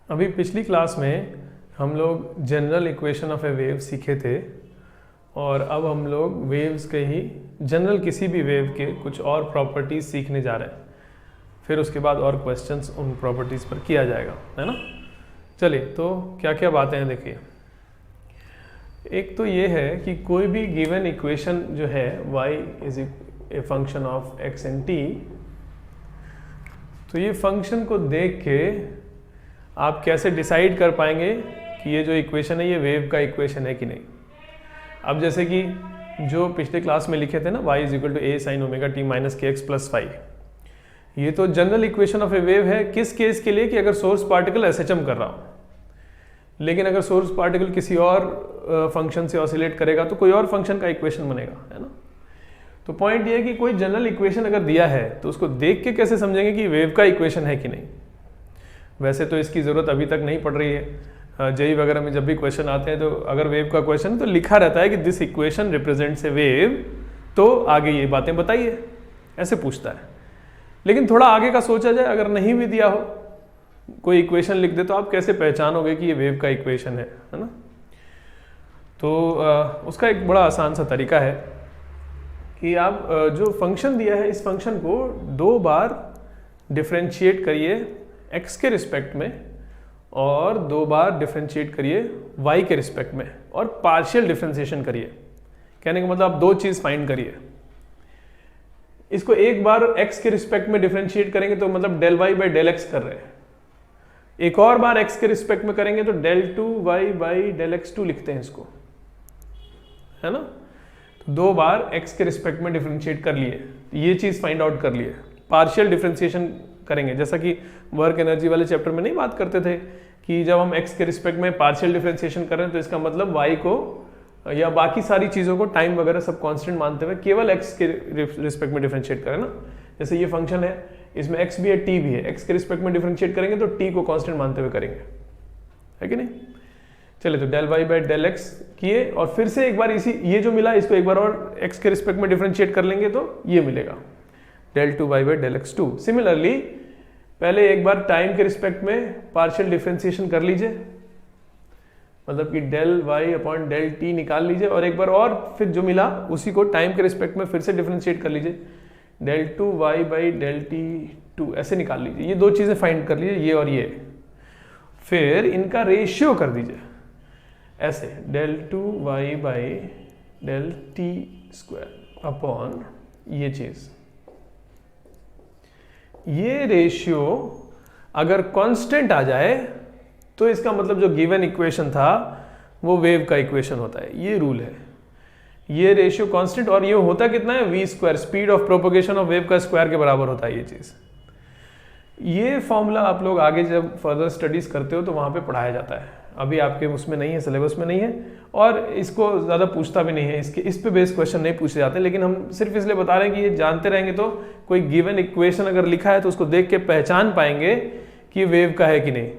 अभी पिछली क्लास में हम लोग general equation of a wave सीखे थे और अब हम लोग वेव्स के ही जनरल किसी भी वेव के कुछ और प्रॉपर्टीज सीखने जा रहे हैं। फिर उसके बाद और क्वेश्चंस उन प्रॉपर्टीज पर किया जाएगा, है ना। चलिए, तो क्या क्या बातें हैं देखिए। एक तो ये है कि कोई भी गिवन इक्वेशन जो है y is a function of x and t, तो ये फंक्शन को देख के आप कैसे डिसाइड कर पाएंगे कि ये जो इक्वेशन है ये वेव का इक्वेशन है कि नहीं। अब जैसे कि जो पिछले क्लास में लिखे थे ना, y is equal to a sine omega t minus k x plus 5, ये तो general equation of a wave है। किस केस के लिए? कि अगर सोर्स पार्टिकल एसएचएम कर रहा हो, लेकिन अगर सोर्स पार्टिकल किसी और फंक्शन से ऑसिलेट करेगा तो कोई और फंक्शन का इक्वेशन बनेगा, है ना। तो पॉइंट ये है कि कोई जनरल इक्वेशन अगर दिया है तो उसको देख के कैसे समझेंगे कि वेव का इक्वेशन है कि नहीं। वैसे तो इसकी ज़रूरत अभी तक नहीं पड़ रही है। जेई वगैरह में जब भी क्वेश्चन आते हैं तो अगर वेव का क्वेश्चन है तो लिखा रहता है कि this equation represents a wave, तो आगे ये बातें बताइए, ऐसे पूछता है। लेकिन थोड़ा आगे का सोचा जाए, अगर नहीं भी दिया हो, कोई इक्वेशन लिख दे, तो आप कैसे पहचानोगे कि ये वेव का इक्वेशन है ना। तो उसका एक बड़ा आसान सा तरीका है कि आप जो फंक्शन दिया है इस फंक्शन को 2 बार डिफरेंशिएट करिए x के रिस्पेक्ट में और 2 बार डिफरेंशिएट करिए y के रिस्पेक्ट में और पार्शियल डिफरेंशिएशन करिए। कहने का मतलब आप 2 चीज़ फाइंड करिए। इसको एक बार x के रिस्पेक्ट में डिफरेंशिएट करेंगे तो मतलब del y by del x कर रहे हैं। एक और बार x के रिस्पेक्ट में करेंगे तो del 2y by del x2 लिखते हैं इसको, है ना। तो 2 बार x के रिस्पेक्ट में डिफरेंशिएट कर लिए, ये चीज़ फाइंड आउट कर लिए। पार्शियल डिफरेंशिएशन करेंगे, जैसा कि वर्क एनर्जी वाले चैप्टर में नहीं बात करते थे कि जब हम x के रिस्पेक्ट में पार्शियल डिफरेंशिएशन कर रहे हैं तो इसका मतलब y को या बाकी सारी चीज़ों को, टाइम वगैरह सब कांस्टेंट मानते हुए केवल x के रिस्पेक्ट में डिफरेंशिएट करें ना। जैसे ये फंक्शन है, इसमें x भी है t भी है, x के रिस्पेक्ट में डिफरेंशिएट करेंगे तो t को कांस्टेंट मानते हुए करेंगे, है कि नहीं। चलिए, तो del y by del x किए और फिर से एक बार इसी ये जो मिला इसको एक बार और x के रिस्पेक्ट में डिफरेंशिएट कर लेंगे तो ये मिलेगा del 2y by del x2। Similarly पहले एक बार टाइम के रिस्पेक्ट में पार्शियल डिफरेंशिएशन कर लीजिए, मतलब कि del y upon del t निकाल लीजिए और एक बार और फिर जो मिला उसी को टाइम के रिस्पेक्ट में फिर से डिफरेंशिएट कर लीजिए, del 2y by del t2 ऐसे निकाल लीजिए। ये 2 चीज़ें फाइंड कर लीजिए, ये और ये। फिर इनका रेशियो कर दीजिए ऐसे, del 2y by del t square upon ये चीज़। ये रेशियो अगर कांस्टेंट आ जाए तो इसका मतलब जो गिवन इक्वेशन था वो वेव का इक्वेशन होता है। ये रूल है। ये रेशियो कांस्टेंट, और ये होता कितना है, v square, speed of propagation of wave का स्क्वायर के बराबर होता है ये चीज़। ये फॉर्मूला आप लोग आगे जब फर्दर स्टडीज करते हो तो वहाँ पे पढ़ाया जाता है। अभी आपके उसमें नहीं है, सिलेबस में नहीं है, और इसको ज़्यादा पूछता भी नहीं है, इस पे बेस्ड क्वेश्चन नहीं पूछे जाते। लेकिन हम सिर्फ इसलिए बता रहे हैं कि ये जानते रहेंगे तो कोई गिवन इक्वेशन अगर लिखा है तो उसको देख के पहचान पाएंगे कि ये वेव का है कि नहीं।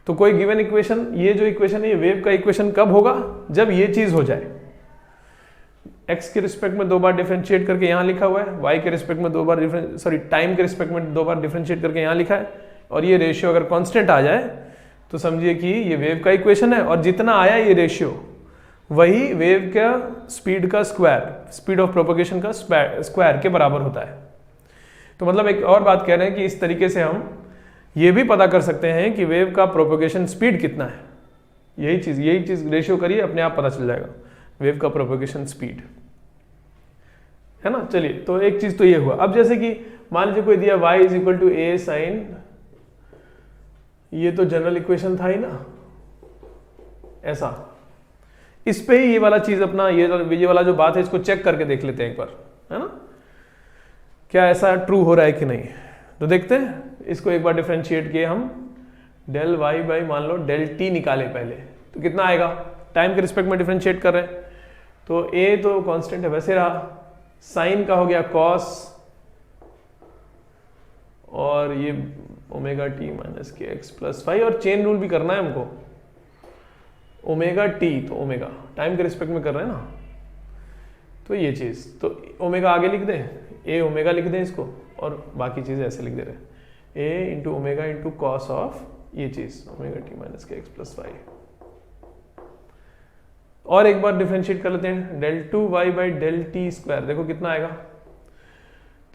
तो कोई गिवन इक्वेशन, ये जो इक्वेशन है ये वेव का इक्वेशन कब होगा? जब ये चीज़ हो जाए, x के रिस्पेक्ट में 2 बार डिफरेंशिएट करके यहाँ लिखा हुआ है, y के रिस्पेक्ट में 2 बार टाइम के रिस्पेक्ट में 2 बार डिफरेंशिएट करके यहाँ लिखा है, और ये रेशियो अगर कांस्टेंट आ जाए तो समझिए कि ये वेव का इक्वेशन है। और जितना आया ये रेशियो वही वेव का स्पीड का स्क्वायर, स्पीड ऑफ प्रोपोगेशन का स्क्वायर के बराबर होता है। तो मतलब एक और बात कह रहे हैं कि इस तरीके से हम ये भी पता कर सकते हैं कि वेव का प्रोपोगेशन स्पीड कितना है। यही चीज़ रेशियो करिए, अपने आप पता चल जाएगा वेव का प्रोपोगेशन स्पीड, है ना। चलिए, तो एक चीज़ तो ये हुआ। अब जैसे कि मान लीजिए कोई दिया y is equal to a sine, ये तो जनरल इक्वेशन था ही ना, ऐसा। इस पे ही ये वाला चीज अपना ये वाला जो बात है इसको चेक करके देख लेते हैं एक बार, है ना, क्या ऐसा ट्रू हो रहा है कि नहीं। तो देखते हैं, इसको एक बार डिफरेंशिएट किए हम, डेल y बाई मान लो डेल t निकाले पहले, तो कितना आएगा, टाइम के रिस्पेक्ट में डिफरेंशिएट कर रहे हैं तो a तो कांस्टेंट है वैसे रहा, साइन का हो गया कॉस, और ये omega t minus k x plus 5, और चेन रूल भी करना है हमको, ओमेगा टी तो ओमेगा टाइम के रिस्पेक्ट में कर रहे हैं ना, तो ये चीज़ तो ओमेगा आगे लिख दें, ए ओमेगा लिख दें इसको, और बाकी चीज़ें ऐसे लिख दे रहे हैं, A into omega into cos of ये चीज omega t minus k x plus y. और एक बार डिफरेंशिएट कर लेते हैं, del two y by del t square, देखो कितना आएगा,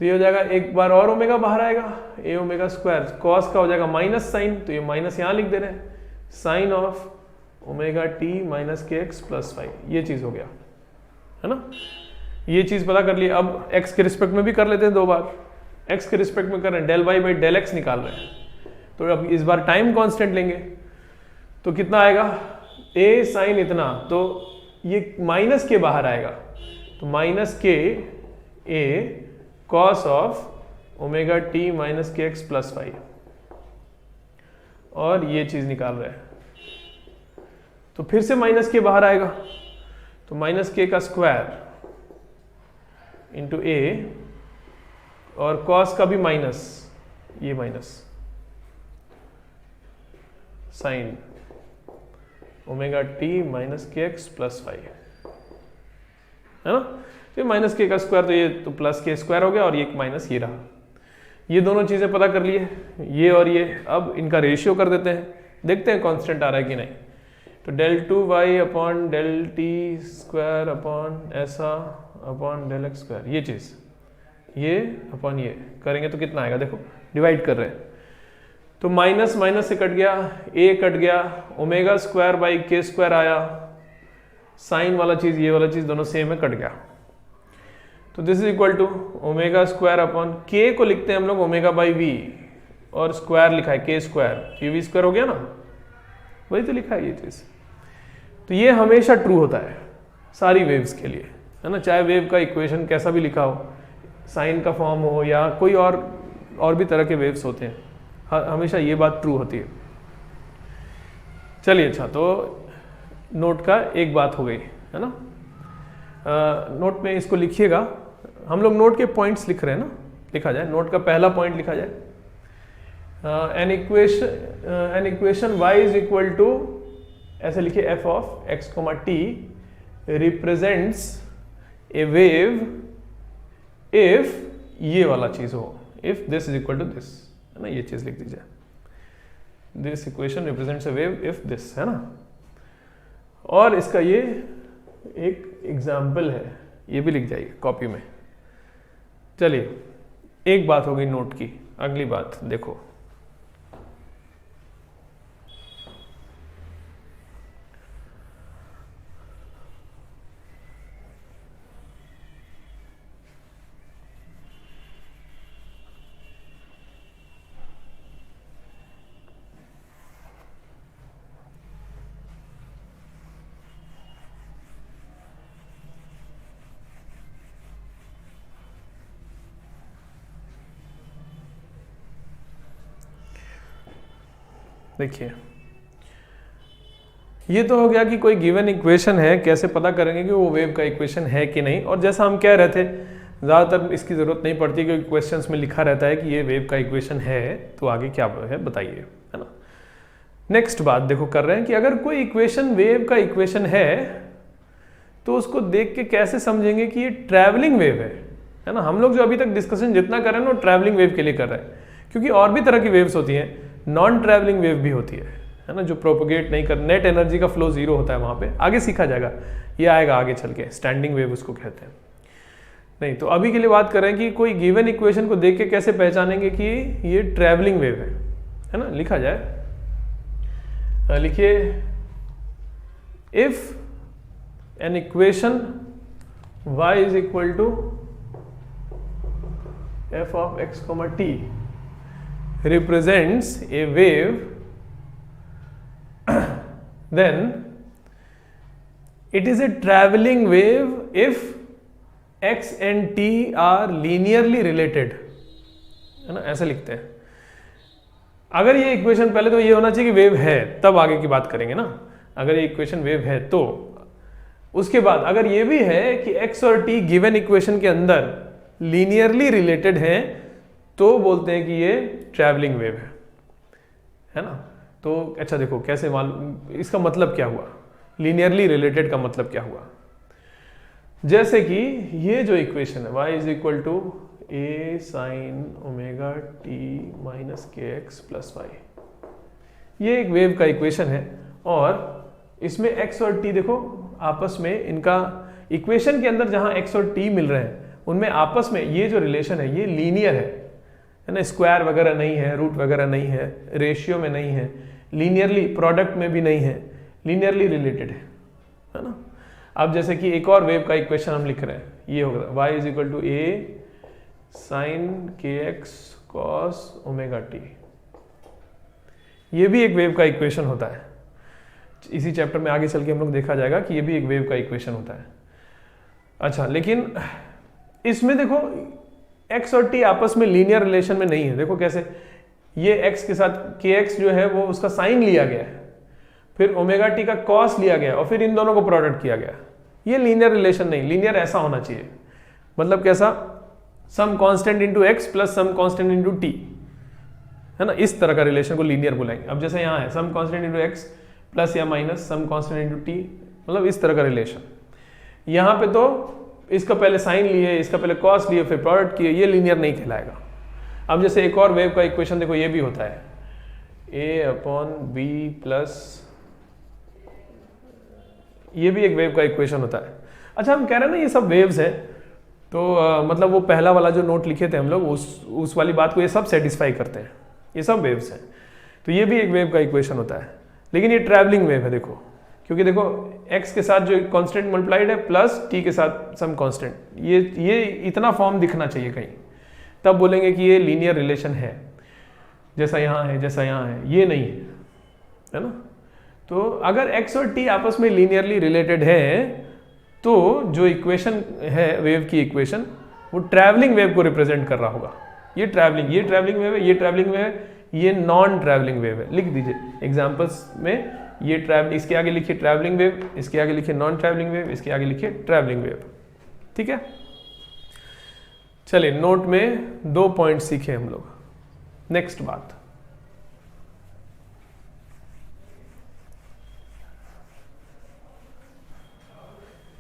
तो ये हो जाएगा, एक बार और ओमेगा बाहर आएगा, ए ओमेगा स्क्वायर, कॉस का हो जाएगा माइनस साइन, तो ये माइनस यहाँ लिख दे रहे हैं, sine of omega t minus k x plus y, ये चीज हो गया, है ना। ये चीज पता कर ली। अब एक्स के रिस्पेक्ट में भी कर लेते हैं, दो बार एक्स के रिस्पेक्ट में कर रहे हैं, del y by del x निकाल रहे हैं, तो अब इस बार टाइम कांस्टेंट लेंगे, तो कितना आएगा, ए साइन इतना, तो ये माइनस के बाहर आएगा, तो minus k A cos of omega t minus k x plus y, और ये चीज निकाल रहे हैं, तो फिर से माइनस के बाहर आएगा, तो माइनस के का स्क्वायर इंटू ए, और कॉस का भी माइनस, ये minus sign omega t minus k x plus Y, है ना। तो माइनस के का स्क्वायर, तो ये तो प्लस के स्क्वायर हो गया, और ये माइनस ये रहा। ये दोनों चीजें पता कर लिए, ये और ये। अब इनका रेशियो कर देते हैं, देखते हैं कांस्टेंट आ रहा है कि नहीं। तो del two y upon del t square upon ऐसा अपॉन डेल एक्स स्क्वायर, ये चीज, ये अपॉन ये करेंगे तो कितना आएगा, देखो डिवाइड कर रहे हैं, तो माइनस माइनस से कट गया, ए कट गया, ओमेगा स्क्वायर बाई के स्क्वायर आया, साइन वाला चीज ये वाला चीज दोनों सेम है, कट गया, तो this is equal to omega square upon k को लिखते हैं हम लोग ओमेगा बाई वी, और स्क्वायर लिखा है के स्क्वायर, तो ये वी स्क्वायर हो गया ना, वही तो लिखा है ये चीज। तो ये हमेशा ट्रू होता है सारी वेव्स के लिए, है ना, चाहे वेव का इक्वेशन कैसा भी लिखा हो, साइन का फॉर्म हो या कोई और भी तरह के वेव्स होते हैं, हमेशा ये बात ट्रू होती है। चलिए, अच्छा, तो नोट का एक बात हो गई, है ना। नोट में इसको लिखिएगा, हम लोग नोट के पॉइंट्स लिख रहे हैं ना, लिखा जाए, नोट का पहला पॉइंट लिखा जाए, an equation y is equal to, ऐसे लिखिए, f of x, t represents a wave if ये वाला चीज हो, if this is equal to this, है ना, ये चीज लिख दीजिए, this equation represents a wave if this, है ना। और इसका ये एक एग्जाम्पल है, ये भी लिख जाइए कॉपी में। चलिए, एक बात हो गई नोट की, अगली बात देखो, देखिए, ये तो हो गया कि कोई गिवन इक्वेशन है, कैसे पता करेंगे कि वो वेव का इक्वेशन है कि नहीं। और जैसा हम कह रहे थे, ज़्यादातर इसकी ज़रूरत नहीं पड़ती क्योंकि क्वेश्चंस में लिखा रहता है कि ये वेव का इक्वेशन है, तो आगे क्या है बताइए, है ना। नेक्स्ट बात देखो कर रहे हैं कि अगर कोई इक्वेशन वेव का इक्वेशन है तो उसको देख के कैसे समझेंगे कि ये ट्रैवलिंग वेव है ना। हम लोग जो अभी तक डिस्कशन जितना कर रहे हैं वो ट्रैवलिंग वेव के लिए कर रहे हैं, क्योंकि और भी तरह की वेव्स होती हैं, नॉन ट्रैवलिंग वेव भी होती है ना, जो प्रोपोगेट नहीं कर, नेट एनर्जी का फ्लो जीरो होता है वहां पे, आगे सीखा जाएगा, ये आएगा आगे चल के, स्टैंडिंग वेव उसको कहते हैं। नहीं तो अभी के लिए बात कर रहे हैं कि कोई गिवन इक्वेशन को देख के कैसे पहचानेंगे कि ये ट्रैवलिंग वेव है ना। लिखा जाए, लिखिए, if an equation y is equal to f of x, t represents a wave, then it is a traveling wave if x and t are linearly related, है ना, ऐसा लिखते हैं। अगर ये इक्वेशन, पहले तो ये होना चाहिए कि वेव है, तब आगे की बात करेंगे ना। अगर ये इक्वेशन वेव है तो उसके बाद अगर ये भी है कि x और t गिवन इक्वेशन के अंदर लीनियरली रिलेटेड हैं, तो बोलते हैं कि ये ट्रैवलिंग वेव है ना। तो अच्छा देखो कैसे मालूम, इसका मतलब क्या हुआ, लीनियरली रिलेटेड का मतलब क्या हुआ। जैसे कि ये जो इक्वेशन है y is equal to a sine omega t minus k x plus y, ये एक वेव का इक्वेशन है और इसमें x और t देखो आपस में इनका इक्वेशन के अंदर जहां x और t मिल रहे हैं उनमें आपस में ये जो रिलेशन है ये लीनियर है ना, स्क्वायर वगैरह नहीं है, रूट वगैरह नहीं है, रेशियो में नहीं है, लीनियरली प्रोडक्ट में भी नहीं है, लीनियरली रिलेटेड है ना। अब जैसे कि एक और वेव का इक्वेशन हम लिख रहे हैं, ये होगा y is equal to a sine k x cos omega t. ये भी एक वेव का इक्वेशन होता है। इसी चैप्टर में आगे चल के हम लोग देखा जाएगा कि ये भी एक वेव का इक्वेशन होता है। अच्छा, लेकिन इसमें देखो x और t आपस में लीनियर रिलेशन में नहीं है। देखो कैसे, ये x के साथ kx जो है वो उसका साइन लिया गया है, फिर ओमेगा t का कॉस लिया गया और फिर इन दोनों को प्रोडक्ट किया गया। ये लीनियर रिलेशन नहीं, लीनियर ऐसा होना चाहिए, मतलब कैसा, some constant into x plus some constant into t, है ना, इस तरह का रिलेशन को लीनियर बुलाएंगे। अब जैसे यहाँ है some constant into x plus या minus some constant into t, मतलब इस तरह का रिलेशन। यहाँ पे तो इसका पहले साइन लिए, इसका पहले कॉस लिए, फिर प्रोडक्ट किए, ये लीनियर नहीं कहलाएगा। अब जैसे एक और वेव का इक्वेशन देखो, ये भी होता है a अपॉन बी प्लस, ये भी एक वेव का इक्वेशन होता है। अच्छा, हम कह रहे हैं ना ये सब वेव्स हैं, तो मतलब वो पहला वाला जो नोट लिखे थे हम लोग उस वाली बात को ये सब सेटिस्फाई करते हैं, ये सब वेव्स हैं। तो ये भी एक वेव का इक्वेशन होता है, लेकिन ये ट्रैवलिंग वेव है। देखो, क्योंकि देखो x के साथ जो कांस्टेंट मल्टीप्लाइड है प्लस t के साथ सम कांस्टेंट, ये इतना फॉर्म दिखना चाहिए कहीं, तब बोलेंगे कि ये लीनियर रिलेशन है, जैसा यहाँ है जैसा यहाँ है, ये नहीं है ना। तो अगर x और t आपस में लीनियरली रिलेटेड है तो जो इक्वेशन है वेव की इक्वेशन, वो ट्रैवलिंग वेव को रिप्रेजेंट कर रहा होगा। ये ट्रैवलिंग वेव है, ये ट्रैवलिंग वेव है, ये नॉन ट्रैवलिंग वेव है। लिख दीजिए एग्जांपल्स में, ये इसके आगे लिखिए ट्रैवलिंग वेव, इसके आगे लिखिए नॉन ट्रैवलिंग वेव, इसके आगे लिखिए ट्रैवलिंग वेव। ठीक है, चलिए नोट में 2 पॉइंट सीखे हम लोग। नेक्स्ट बात,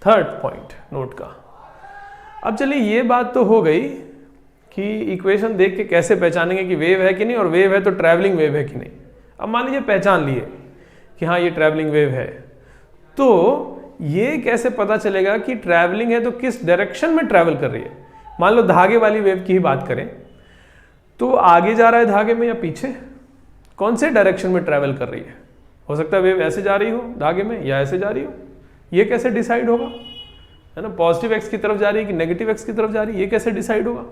थर्ड पॉइंट नोट का। अब चलिए ये बात तो हो गई कि इक्वेशन देख के कैसे पहचानेंगे कि वेव है कि नहीं, और वेव है तो ट्रैवलिंग वेव है कि नहीं। अब मान लीजिए पहचान लिए कि हाँ ये ट्रैवलिंग वेव है, तो ये कैसे पता चलेगा कि ट्रैवलिंग है तो किस डायरेक्शन में ट्रैवल कर रही है। मान लो धागे वाली वेव की ही बात करें, तो आगे जा रहा है धागे में या पीछे, कौन से डायरेक्शन में ट्रैवल कर रही है। हो सकता है वेव ऐसे जा रही हो धागे में या ऐसे जा रही हो, ये कैसे डिसाइड होगा, है ना। पॉजिटिव एक्स की तरफ जा रही है कि नेगेटिव एक्स की तरफ जा रही है, ये कैसे डिसाइड होगा।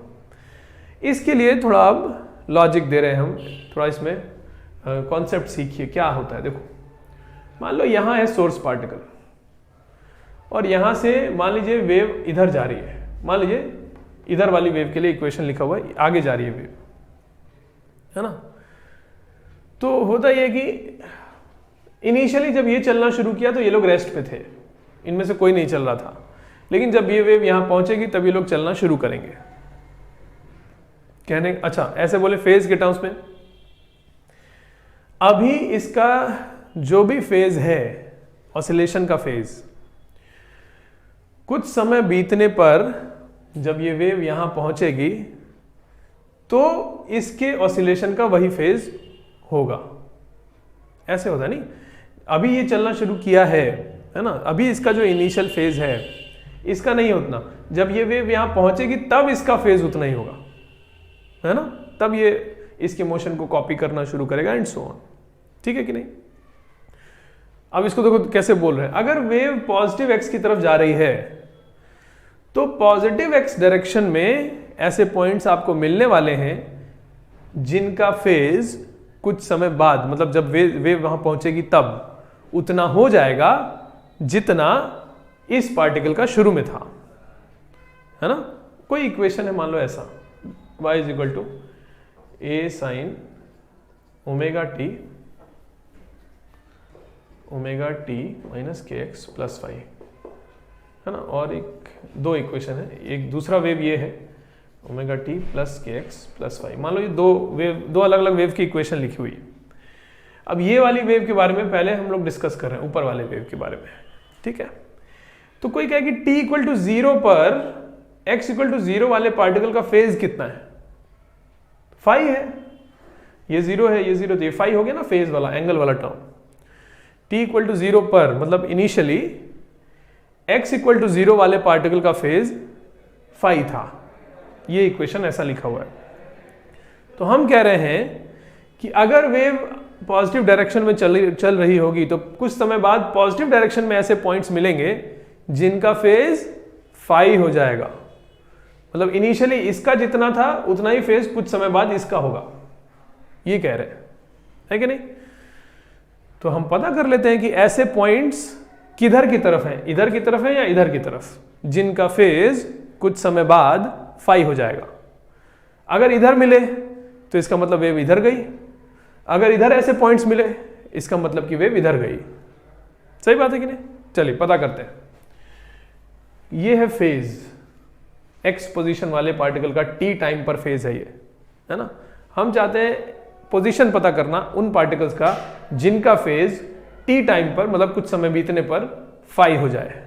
इसके लिए थोड़ा अब लॉजिक दे रहे हैं हम, थोड़ा इसमें कॉन्सेप्ट सीखिए क्या होता है। देखो, मान लो यहाँ है सोर्स पार्टिकल और यहाँ से मान लीजिए वेव इधर जा रही है, मान लीजिए इधर वाली वेव के लिए इक्वेशन लिखा हुआ है, आगे जा रही है वेव, है ना। तो होता यह कि इनिशियली जब ये चलना शुरू किया तो ये लोग रेस्ट पे थे, इनमें से कोई नहीं चल रहा था, लेकिन जब ये वेव यहां पहुंचेगी तब ये लोग चलना शुरू करेंगे। कहने अच्छा ऐसे बोले फेज के टर्म्स में, अभी इसका जो भी फेज है ऑसिलेशन का फेज, कुछ समय बीतने पर जब ये वेव यहां पहुंचेगी तो इसके ऑसिलेशन का वही फेज होगा। ऐसे होता नहीं, अभी ये चलना शुरू किया है ना, अभी इसका जो इनिशियल फेज है इसका नहीं उतना, जब ये वेव यहां पहुंचेगी तब इसका फेज उतना ही होगा, है ना, तब ये इसके मोशन को कॉपी करना शुरू करेगा एंड सो ऑन। ठीक है कि नहीं। अब इसको देखो कैसे बोल रहे हैं, अगर वेव पॉजिटिव एक्स की तरफ जा रही है तो पॉजिटिव एक्स डायरेक्शन में ऐसे पॉइंट्स आपको मिलने वाले हैं जिनका फेज कुछ समय बाद, मतलब जब वेव वहां पहुंचेगी तब उतना हो जाएगा जितना इस पार्टिकल का शुरू में था, है ना। कोई इक्वेशन है मान लो ऐसा, y is equal to a sine omega t minus k x plus five, है ना। और एक दो इक्वेशन है, एक दूसरा वेव ये है omega t plus k x plus five. मान लो ये दो अलग अलग वेव की इक्वेशन लिखी हुई है। अब ये वाली वेव के बारे में पहले हम लोग डिस्कस कर रहे हैं, ऊपर वाले वेव के बारे में, ठीक है। तो कोई कहे कि t इक्वल टू 0 पर x इक्वल टू 0 वाले पार्टिकल का फेज कितना है, फाई है। ये 0 है, ये 0, तो ये फाई हो गया ना, फेज वाला, एंगल वाला टर्म। t इक्वल टू 0 पर मतलब इनिशियली x इक्वल टू 0 वाले पार्टिकल का फेज फाई था। ये इक्वेशन ऐसा लिखा हुआ है। तो हम कह रहे हैं कि अगर वेव पॉजिटिव डायरेक्शन में चल रही होगी तो कुछ समय बाद पॉजिटिव डायरेक्शन में ऐसे पॉइंट्स मिलेंगे जिनका फेज फाई हो जाएगा। मतलब इनिशियली इसका जितना था उतना ही फेज कुछ समय बाद इसका होगा, ये कह रहे हैं, है कि नहीं? तो हम पता कर लेते हैं कि ऐसे पॉइंट्स किधर की तरफ हैं, इधर की तरफ है या इधर की तरफ, जिनका फेज कुछ समय बाद फाई हो जाएगा। अगर इधर मिले तो इसका मतलब वेव इधर गई, अगर इधर ऐसे पॉइंट्स मिले इसका मतलब कि वेव इधर गई। सही बात है कि नहीं? चलिए पता करते हैं। ये है फेज, एक्स पोजीशन वाले पार्टिकल का टी टाइम पर फेज है ये, है ना। हम चाहते हैं पोजीशन पता करना उन पार्टिकल्स का जिनका फेज टी टाइम पर मतलब कुछ समय बीतने पर फाई हो जाए।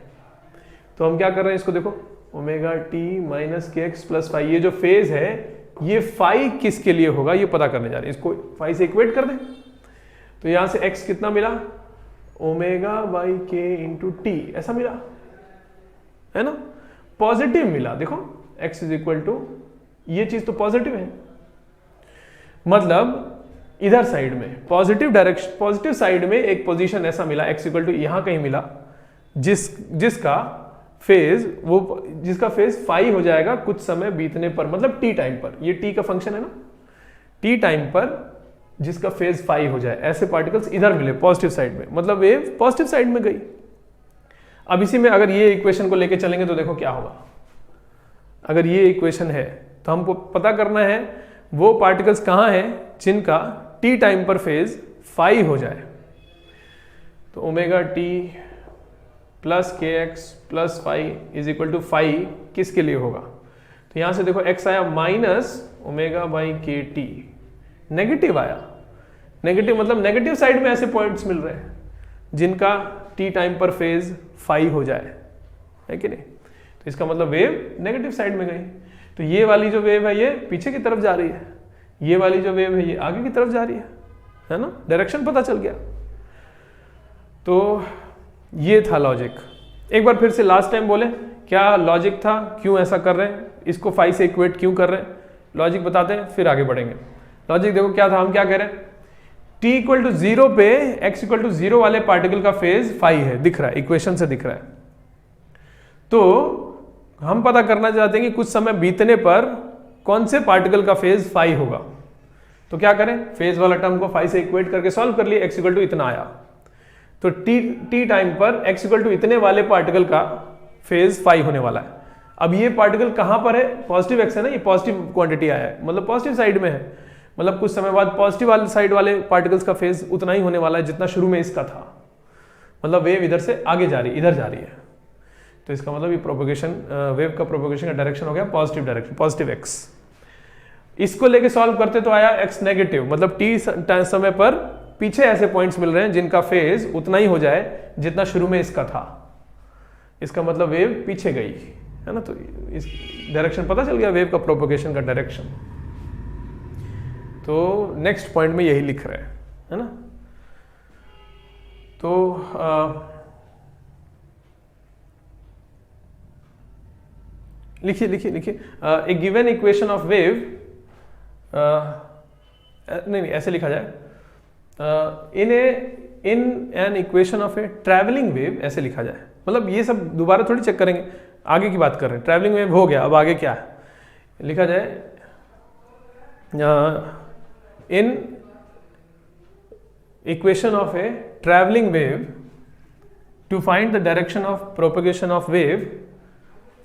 तो हम क्या कर रहे हैं, इसको देखो, omega t minus k x plus phi, ये जो फेज है ये फाई किसके लिए होगा ये पता करने जा रहे हैं। इसको फाई से इक्वेट कर दें तो यहां से एक्स कितना मिला, ओमेगा बाई के इंटू टी, ऐसा मिला, है ना, पॉजिटिव मिला। देखो x इज इक्वल टू, ये चीज तो पॉजिटिव है, मतलब इधर साइड में पॉजिटिव डायरेक्शन, पॉजिटिव साइड में एक पोजीशन ऐसा मिला x इक्वल टू यहां कहीं मिला जिसका फेज फाई हो जाएगा कुछ समय बीतने पर, मतलब टी टाइम पर। ये टी का फंक्शन है ना, टी टाइम पर जिसका फेज फाई हो जाए, ऐसे पार्टिकल्स इधर मिले पॉजिटिव साइड में, मतलब वेव पॉजिटिव साइड में गई। अब इसी में अगर ये इक्वेशन को लेके चलेंगे तो देखो क्या होगा। अगर ये इक्वेशन है तो हमको पता करना है वो पार्टिकल्स कहां हैं जिनका टी टाइम पर फेज फाई हो जाए। तो omega t plus k x plus phi is equal to phi किसके लिए होगा, तो यहां से देखो x आया minus omega by k t, negative आया, नेगेटिव मतलब नेगेटिव साइड में ऐसे पॉइंट्स मिल रहे हैं जिनका टी टाइम पर फेज फाई हो जाए, है कि नहीं। तो इसका मतलब वेव नेगेटिव साइड में गई। तो ये वाली जो वेव है ये पीछे की तरफ जा रही है, ये वाली जो वेव है ये आगे की तरफ जा रही है ना, डायरेक्शन पता चल गया। तो ये था लॉजिक। एक बार फिर से लास्ट टाइम बोले क्या लॉजिक था, क्यों ऐसा कर रहे हैं, इसको फाई से इक्वेट क्यों कर रहे हैं, लॉजिक बताते हैं फिर आगे बढ़ेंगे। लॉजिक देखो क्या था, हम क्या कह रहे हैं, t इक्वल टू 0 पे x इक्वल टू 0 वाले पार्टिकल का फेज फाई है, दिख रहा है, इक्वेशन से दिख रहा है। तो हम पता करना चाहते हैं कि कुछ समय बीतने पर कौन से पार्टिकल का फेज फाई होगा। तो क्या करें, फेज वाला टर्म को फाई से इक्वेट करके सॉल्व कर लिए, x इक्वल टू इतना आया। तो t टाइम पर x इक्वल टू इतने वाले पार्टिकल का फेज फाई होने वाला है। अब ये पार्टिकल कहां पर है, पॉजिटिव x है ना, ये पॉजिटिव क्वांटिटी आया है, मतलब पॉजिटिव साइड में है, मतलब कुछ समय बाद पॉजिटिव वाले साइड वाले पार्टिकल्स का फेज उतना ही होने वाला है जितना शुरू में इसका था, मतलब वेव इधर से आगे जा रही है, इधर जा रही है। तो इसका मतलब ये प्रोपोगेशन, वेव का प्रोपोगेशन का डायरेक्शन हो गया पॉजिटिव डायरेक्शन, पॉजिटिव x। इसको लेके सॉल्व करते तो आया x नेगेटिव, मतलब t समय पर पीछे ऐसे पॉइंट्स मिल रहे हैं जिनका फेज उतना ही हो जाए जितना शुरू में इसका था, इसका मतलब वेव पीछे गई, है ना। तो इस डायरेक्शन पता चल गया वेव का प्रोपोगेशन का डायरेक्शन। तो नेक्स्ट पॉइंट में यही लिख रहे हैं, है ना। तो लिखिए लिखिए लिखिए, ए गिवन इक्वेशन ऑफ वेव, नहीं ऐसे लिखा जाए, in an equation of a travelling wave, ऐसे लिखा जाए। मतलब ये सब दोबारा थोड़ी चेक करेंगे, आगे की बात कर रहे हैं। ट्रैवलिंग वेव हो गया, अब आगे क्या है, लिखा जाए in equation of a travelling wave to find the direction of propagation of wave,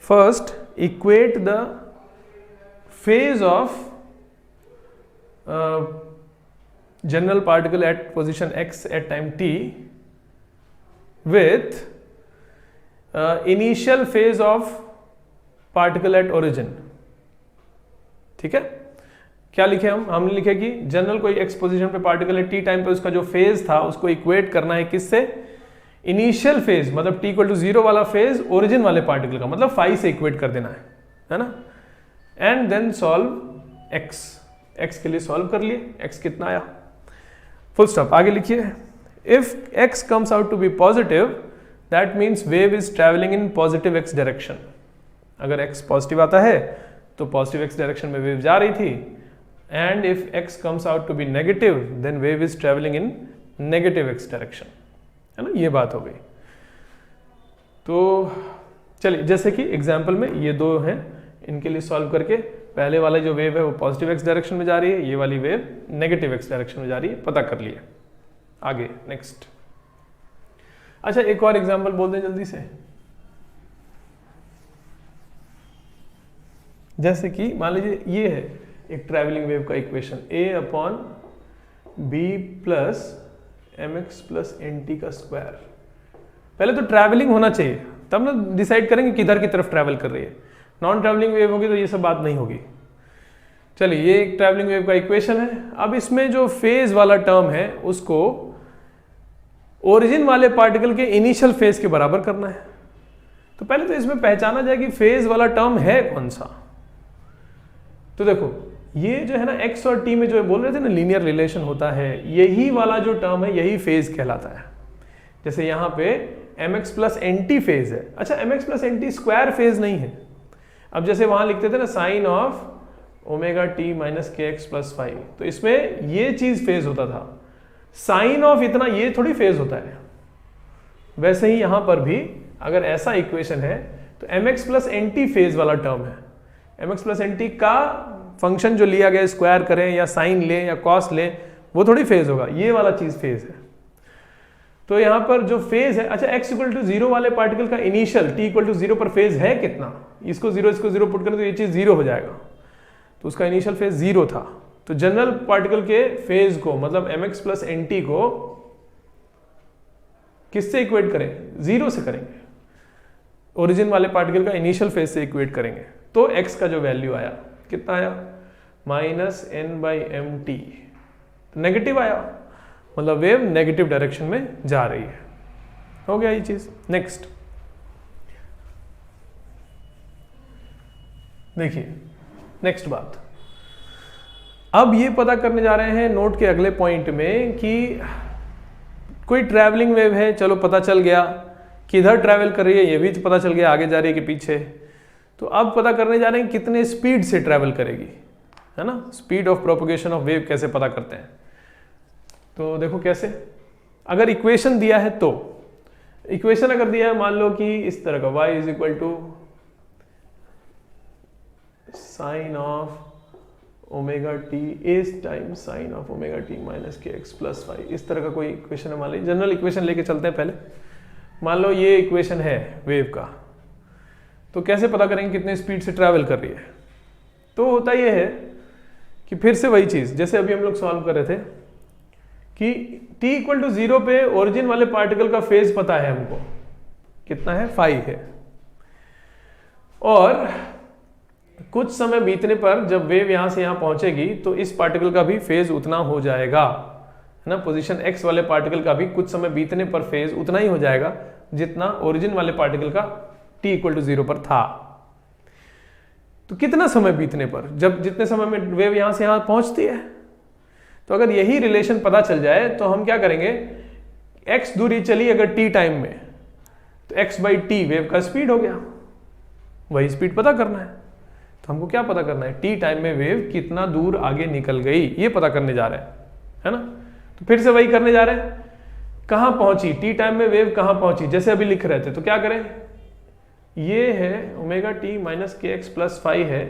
first equate the phase of general particle at position x at time t with initial phase of particle at origin। ठीक है, क्या लिखे हमने लिखे कि general कोई x position पे particle है, टी टाइम पे उसका जो फेज था उसको इक्वेट करना है किससे, इनिशियल फेज, मतलब t इक्वल टू 0 वाला फेज ओरिजिन वाले पार्टिकल का, मतलब फाई से इक्वेट कर देना है ना। And then solve x, x के लिए सॉल्व कर लिए, x कितना आया, फुल स्टॉप। आगे लिखिए, if x comes out to be positive that means wave is travelling in positive x direction. अगर x पॉजिटिव आता है तो पॉजिटिव x डायरेक्शन में वेव जा रही थी, and if x comes out to be negative then wave is travelling in negative x direction, है ना, ये बात हो गई। तो चलिए, जैसे कि एग्जाम्पल में ये दो हैं, इनके लिए सॉल्व करके पहले वाला जो वेव है वो पॉजिटिव x डायरेक्शन में जा रही है, ये वाली वेव नेगेटिव x डायरेक्शन में जा रही है, पता कर लिए। आगे नेक्स्ट। अच्छा, एक और एग्जाम्पल बोल दें जल्दी से। जैसे कि मान लीजिए ये है एक ट्रैवलिंग वेव का equation, a/b plus mx plus nt का स्क्वायर। पहले तो ट्रैवलिंग होना चाहिए, तब ना डिसाइड करेंगे किधर की तरफ ट्रैवल कर रही है। नॉन ट्रैवलिंग वेव होगी तो ये सब बात नहीं होगी। चलिए, ये एक ट्रैवलिंग वेव का इक्वेशन है। अब इसमें जो फेज वाला टर्म है उसको ओरिजिन वाले पार्टिकल के इनिशियल फेज के बराबर करना है। तो पहले तो इसमें पहचाना जाए कि फेज वाला टर्म है कौन सा। तो देखो, ये जो है ना x और t में जो बोल रहे थे ना लीनियर रिलेशन होता है, यही वाला जो टर्म है यही फेज कहलाता है। जैसे यहाँ पे mx प्लस nt फेज है। अच्छा, mx plus nt square phase नहीं है। अब जैसे वहां लिखते थे ना sine of omega t minus k x plus 5, तो इसमें ये चीज फेज होता था। साइन ऑफ इतना ये थोड़ी फेज होता है। वैसे ही यहां पर भी अगर ऐसा इक्वेशन है तो mx प्लस nt फेज वाला टर्म है। mx प्लस nt का फंक्शन जो लिया गया, स्क्वायर करें या साइन लें या कॉस लें, वो थोड़ी फेज होगा, ये वाला चीज फेज है। तो यहां पर जो फेज है, अच्छा x इक्वल टू 0 वाले पार्टिकल का इनिशियल t इक्वल टू 0 पर फेज है कितना, इसको 0 पुट करें तो ये चीज 0 हो जाएगा। तो उसका इनिशियल फेज 0 था। तो जनरल पार्टिकल के फेज को, मतलब mx प्लस nt को किससे इक्वेट करें, 0 से करेंगे। ओरिजिन वाले पार्टिकल का इनिशियल फेज से इक्वेट करेंगे। तो x का जो वैल्यू आया कितना आया, -n/mt, तो नेगेटिव आया, मतलब वेव नेगेटिव डायरेक्शन में जा रही है। हो गया ये चीज। नेक्स्ट देखिए, नेक्स्ट बात, अब ये पता करने जा रहे हैं नोट के अगले पॉइंट में कि कोई ट्रैवलिंग वेव है, चलो पता चल गया किधर ट्रैवल कर रही है, ये भी पता चल गया, आगे जा रही है कि पीछे। तो अब पता करने जा रहे हैं कितने स्पीड से ट्रैवल करेगी, है ना, speed of propagation of wave कैसे पता करते हैं। तो देखो कैसे, अगर इक्वेशन दिया है तो इक्वेशन अगर दिया है मान लो कि इस तरह का y is equal to sine of omega t s time sine of omega t minus k x plus 5, इस तरह का कोई इक्वेशन है। मान लीजिए जनरल इक्वेशन लेके चलते हैं पहले। मान लो ये इक्वेशन है वेव का, तो कैसे पता करेंगे कितने स्पीड से ट्रैवल कर रही है। तो होता ये है कि फिर से वही चीज जैसे अभी हम लोग सॉल्व कर रहे थे कि t इक्वल टू 0 पे ओरिजिन वाले पार्टिकल का फेज पता है हमको, कितना है, 5 है। और कुछ समय बीतने पर जब वेव यहां से यहां पहुंचेगी तो इस पार्टिकल का भी फेज उतना हो जाएगा, है ना। पोजीशन x वाले पार्टिकल का भी कुछ समय बीतने पर फेज उतना ही हो जाएगा जितना ओरिजिन वाले पार्टिकल का t इक्वल टू 0 पर था। तो कितना समय बीतने पर, जब जितने समय में वेव यहां से यहां पहुंचती है। तो अगर यही रिलेशन पता चल जाए तो हम क्या करेंगे, x दूरी चली अगर t टाइम में, तो x/t वेव का स्पीड हो गया, वही स्पीड पता करना है। तो हमको क्या पता करना है, t टाइम में वेव कितना दूर आगे निकल गई, ये पता करने जा रहे हैं, है ना। तो फिर से वही करने जा रहे हैं, कहां पहुंची t टाइम में वेव, कहां पहुंची, जैसे अभी लिख रहे थे। तो क्या करें, ये है omega t minus k x plus 5 है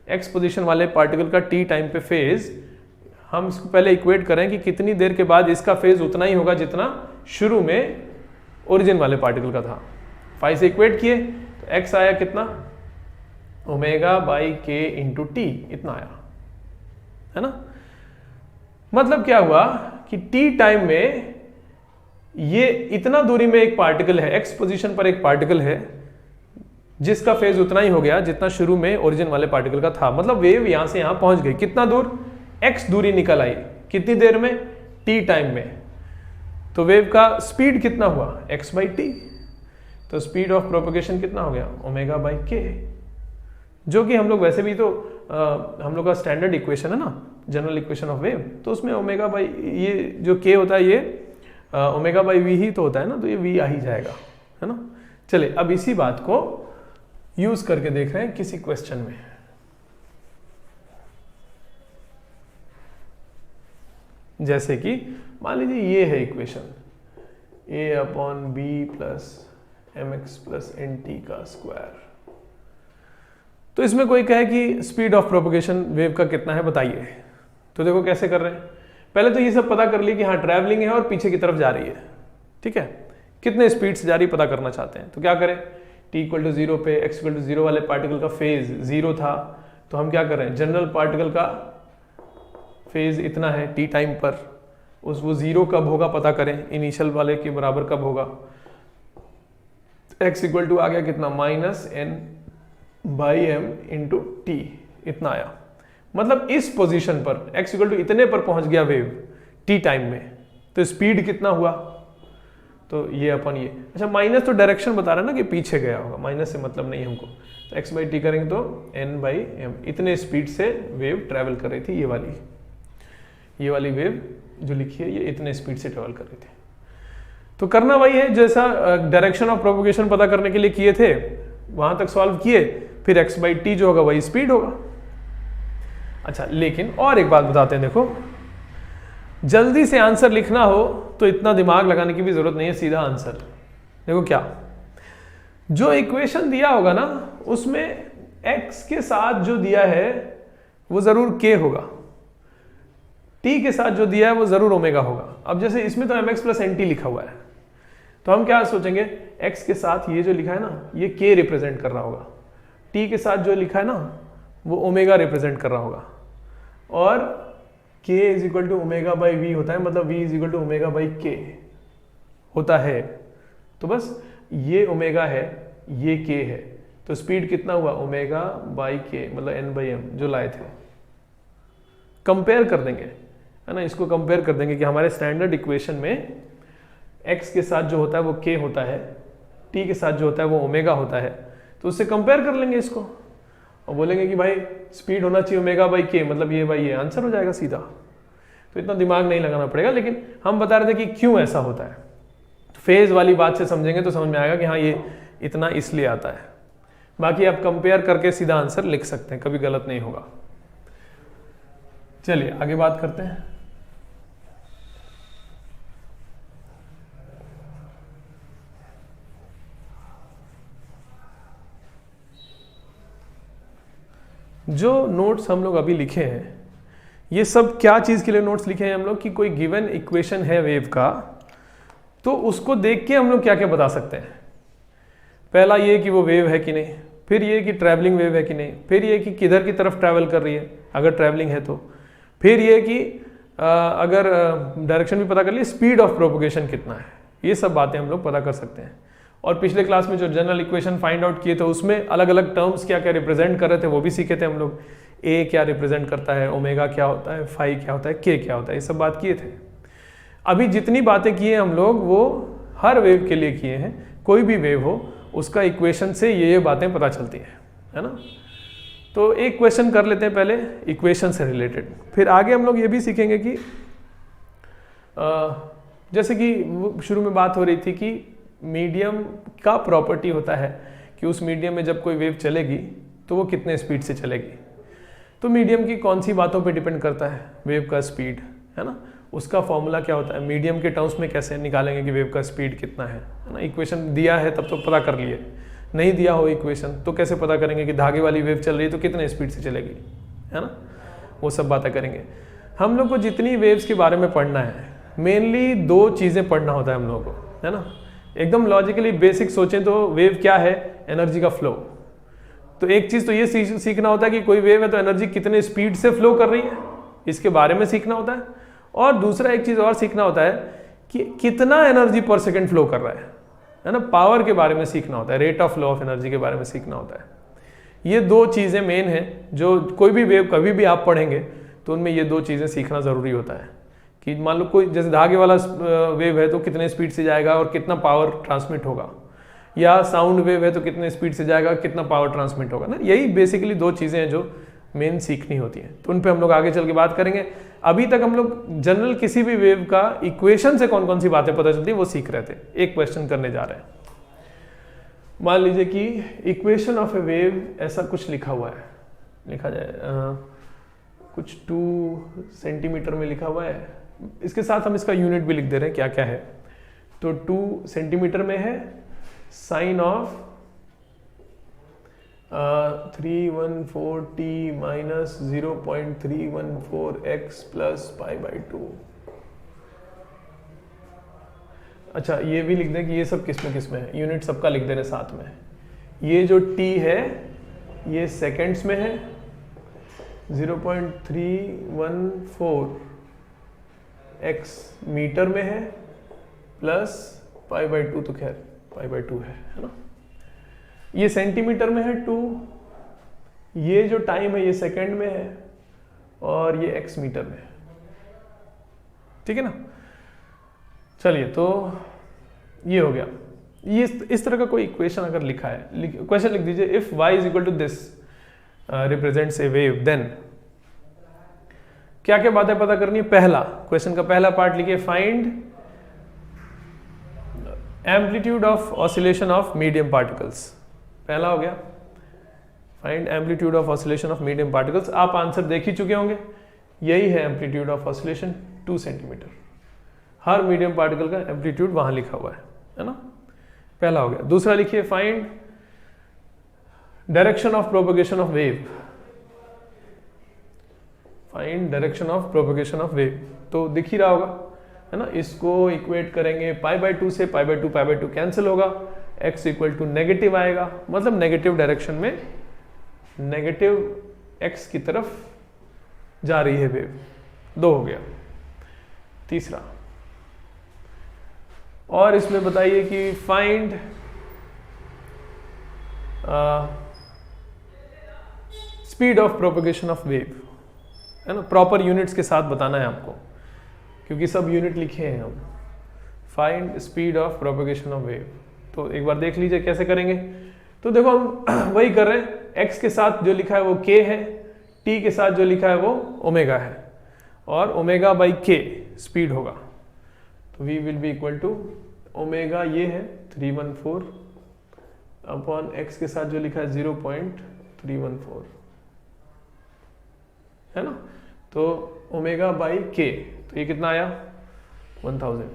x पोजीशन वाले पार्टिकल का t टाइम पे फेज। हम इसको पहले इक्वेट करें कि कितनी देर के बाद इसका फेज उतना ही होगा जितना शुरू में ओरिजिन वाले पार्टिकल का था। 5 से इक्वेट किए तो x आया कितना, ओमेगा बाई के इंटू टी, इतना आया, है ना। मतलब क्या हुआ कि t टाइम में ये इतना दूरी में एक पार्टिकल है, x पोजीशन पर एक पार्टिकल है जिसका फेज उतना ही हो गया जितना शुरू में ओरिजिन वाले पार्टिकल का था। मतलब वेव यहां से यहां पहुंच गई, कितना दूर, x दूरी निकल आई, कितनी देर में, t टाइम में। तो वेव का स्पीड कितना हुआ, x/t। तो स्पीड ऑफ प्रोपगेशन कितना हो गया, ओमेगा बाई के, जो कि हम लोग वैसे भी तो हम लोग का स्टैंडर्ड इक्वेशन है ना, जनरल इक्वेशन ऑफ वेव, तो उसमें ओमेगा बाई ये जो के होता है ये ओमेगा बाई वी ही तो होता है ना, तो ये वी आ ही जाएगा, है ना। चलिए अब इसी बात को यूज करके देख रहे हैं किसी क्वेश्चन में। जैसे कि मान लीजिए ये है equation a upon b plus m x plus n t का स्क्वायर। तो इसमें कोई कहे कि स्पीड ऑफ प्रोपगेशन वेव का कितना है बताइए। तो देखो कैसे कर रहे हैं, पहले तो ये सब पता कर लिए कि हाँ ट्रैवलिंग है और पीछे की तरफ जा रही है, ठीक है, कितने स्पीड से जा रही पता करना चाहते हैं। तो क्या करें, t इक्वल टू 0 पे x इक्वल टू 0 वाले पार्टिकल का फेज 0 था, तो हम क्या कर रहे हैं, जनरल पार्टिकल का फेज इतना है t टाइम पर, उस वो 0 कब होगा पता करें, इनिशियल वाले के बराबर कब होगा, x इक्वल टू आ गया कितना minus n by m into t, इतना आया। मतलब इस पोजीशन पर x इक्वल टू इतने पर पहुंच गया वेव t टाइम में, तो स्पीड कितना हुआ, तो ये अपन ये, अच्छा माइनस तो डायरेक्शन बता रहा है ना कि पीछे गया होगा, माइनस से मतलब नहीं हमको, तो x बाई टी करेंगे तो n बाई एम, इतने स्पीड से वेव ट्रैवल कर रही थी, ये वाली वेव जो लिखी है ये इतने स्पीड से ट्रैवल कर रही थी। तो करना वही है जैसा डायरेक्शन ऑफ प्रोपगेशन पता करने के लिए किए थे, वहां तक सॉल्व किए, फिर x बाई टी जो होगा वही स्पीड होगा। अच्छा लेकिन और एक बात बताते हैं, देखो जल्दी से आंसर लिखना हो तो इतना दिमाग लगाने की भी जरूरत नहीं है, सीधा आंसर देखो क्या, जो इक्वेशन दिया होगा ना उसमें x के साथ जो दिया है वो जरूर k होगा, t के साथ जो दिया है वो जरूर ओमेगा होगा। अब जैसे इसमें तो mx प्लस एन टी लिखा हुआ है, तो हम क्या सोचेंगे, x के साथ ये जो लिखा है ना ये k रिप्रेजेंट कर रहा होगा, t के साथ जो लिखा है ना वो ओमेगा रिप्रेजेंट कर रहा होगा, और k is equal to omega by v होता है, मतलब v is equal to omega by k होता है। तो बस ये ओमेगा है ये k है, तो स्पीड कितना हुआ ओमेगा बाई k, मतलब n बाई एम जो लाए थे। कंपेयर कर देंगे, है ना, इसको कंपेयर कर देंगे कि हमारे स्टैंडर्ड इक्वेशन में x के साथ जो होता है वो k होता है, t के साथ जो होता है वो ओमेगा होता है, तो उससे कंपेयर कर लेंगे इसको और बोलेंगे कि भाई स्पीड होना चाहिए ओमेगा बाई के, मतलब ये बाई ये, आंसर हो जाएगा सीधा। तो इतना दिमाग नहीं लगाना पड़ेगा, लेकिन हम बता रहे थे कि क्यों ऐसा होता है, फेज वाली बात से समझेंगे तो समझ में आएगा कि हाँ ये इतना इसलिए आता है। बाकी आप कंपेयर करके सीधा आंसर लिख सकते हैं, कभी गलत नहीं होगा। चलिए आगे बात करते हैं। जो नोट्स हम लोग अभी लिखे हैं ये सब क्या चीज़ के लिए नोट्स लिखे हैं हम लोग, कि कोई गिवन इक्वेशन है वेव का, तो उसको देख के हम लोग क्या क्या बता सकते हैं। पहला ये कि वो वेव है कि नहीं, फिर ये कि ट्रैवलिंग वेव है कि नहीं, फिर ये कि किधर की तरफ ट्रैवल कर रही है अगर ट्रैवलिंग है तो, फिर ये कि अगर डायरेक्शन भी पता कर लिए, स्पीड ऑफ प्रोपगेशन कितना है, ये सब बातें हम लोग पता कर सकते हैं। और पिछले क्लास में जो जनरल इक्वेशन फाइंड आउट किए थे उसमें अलग अलग टर्म्स क्या क्या रिप्रेजेंट कर रहे थे वो भी सीखे थे हम लोग, ए क्या रिप्रेजेंट करता है, ओमेगा क्या होता है, फाई क्या होता है, के क्या होता है, ये सब बात किए थे। अभी जितनी बातें किए हम लोग वो हर वेव के लिए किए हैं, कोई भी वेव हो उसका इक्वेशन से ये बातें पता चलती हैं, है ना। तो एक क्वेश्चन कर लेते हैं पहले इक्वेशन से रिलेटेड, फिर आगे हम लोग ये भी सीखेंगे कि जैसे कि शुरू में बात हो रही थी कि मीडियम का प्रॉपर्टी होता है कि उस मीडियम में जब कोई वेव चलेगी तो वो कितने स्पीड से चलेगी। तो मीडियम की कौन सी बातों पे डिपेंड करता है, वेव का स्पीड, है ना, उसका फॉर्मूला क्या होता है, मीडियम के टर्म्स में कैसे निकालेंगे कि वेव का स्पीड कितना है ना। इक्वेशन दिया है तब तो पता कर लिए, नहीं दिया हो इक्वेशन तो कैसे पता करेंगे कि धागे वाली वेव चल रही है तो कितने स्पीड से चलेगी, है ना, वो सब बातें करेंगे। हम लोग को जितनी वेव्स के बारे में पढ़ना है मेनली दो चीज़ें पढ़ना होता है हम लोगों को, है ना। एकदम लॉजिकली बेसिक सोचें तो वेव क्या है, एनर्जी का फ्लो। तो एक चीज़ तो ये सीखना होता है कि कोई वेव है तो एनर्जी कितने स्पीड से फ्लो कर रही है, इसके बारे में सीखना होता है। और दूसरा एक चीज़ और सीखना होता है कि कितना एनर्जी पर सेकेंड फ्लो कर रहा है ना, पावर के बारे में सीखना होता है, rate of flow of energy के बारे में सीखना होता है। ये दो चीज़ें मेन हैं जो कोई भी वेव कभी भी आप पढ़ेंगे तो उनमें ये दो चीज़ें सीखना ज़रूरी होता है। कि मान लो कोई जैसे धागे वाला वेव है तो कितने स्पीड से जाएगा और कितना पावर ट्रांसमिट होगा, या साउंड वेव है तो कितने स्पीड से जाएगा कितना पावर ट्रांसमिट होगा ना। यही बेसिकली दो चीज़ें हैं जो मेन सीखनी होती हैं, तो उन पे हम लोग आगे चल के बात करेंगे। अभी तक हम लोग जनरल किसी भी वेव का इक्वेशन से कौन कौन सी बातें पता चलती है वो सीख रहे थे। एक क्वेश्चन करने जा रहे हैं। मान लीजिए कि इक्वेशन ऑफ ए वेव ऐसा कुछ लिखा हुआ है, लिखा जाए कुछ 2 सेंटीमीटर में लिखा हुआ है, इसके साथ हम इसका यूनिट भी लिख दे रहे हैं क्या क्या है। तो 2 सेंटीमीटर में है sign of 314t minus 0.314x plus π/2। अच्छा ये भी लिख दें कि ये सब किस में है, यूनिट सबका लिख देने साथ में। ये जो t है ये सेकेंड्स में है, 0.314x मीटर में है, प्लस π/2, तो खैर π/2 है ना। ये सेंटीमीटर में है 2, ये जो टाइम है ये सेकंड में है, और ये x मीटर में है। ठीक है ना। चलिए तो ये हो गया। ये इस तरह का कोई इक्वेशन अगर लिखा है, क्वेश्चन लिख दीजिए if y is equal to this represents a wave, then क्या क्या बातें पता करनी है। पहला क्वेश्चन का पहला पार्ट लिखिए, find amplitude of oscillation of medium particles. पहला हो गया, find amplitude of oscillation of medium particles. आप आंसर देख ही चुके होंगे, यही है amplitude of oscillation 2 centimetre. Her medium particle का एम्पलीट्यूड वहां लिखा हुआ है ना। पहला हो गया। दूसरा लिखिए, find direction of propagation of wave. Find direction of propagation of wave, तो दिख ही रहा होगा है ना। इसको इक्वेट करेंगे π/2 से, π/2 कैंसिल होगा, x इक्वल टू नेगेटिव आएगा, मतलब नेगेटिव डायरेक्शन में नेगेटिव x की तरफ जा रही है वेव। 2 हो गया। तीसरा, और इसमें बताइए कि find speed of propagation of wave, है ना। प्रॉपर यूनिट्स के साथ बताना है आपको, क्योंकि सब यूनिट लिखे हैं हम। Find speed of propagation of wave, तो एक बार देख लीजिए कैसे करेंगे। तो देखो हम वही कर रहे हैं, x के साथ जो लिखा है वो k है, t के साथ जो लिखा है वो ओमेगा है, और ओमेगा बाई k स्पीड होगा। तो v will be equal to omega, ये है 314 अपॉन x के साथ जो लिखा है 0.314, है ना। तो ओमेगा बाई k, तो ये कितना आया 1000।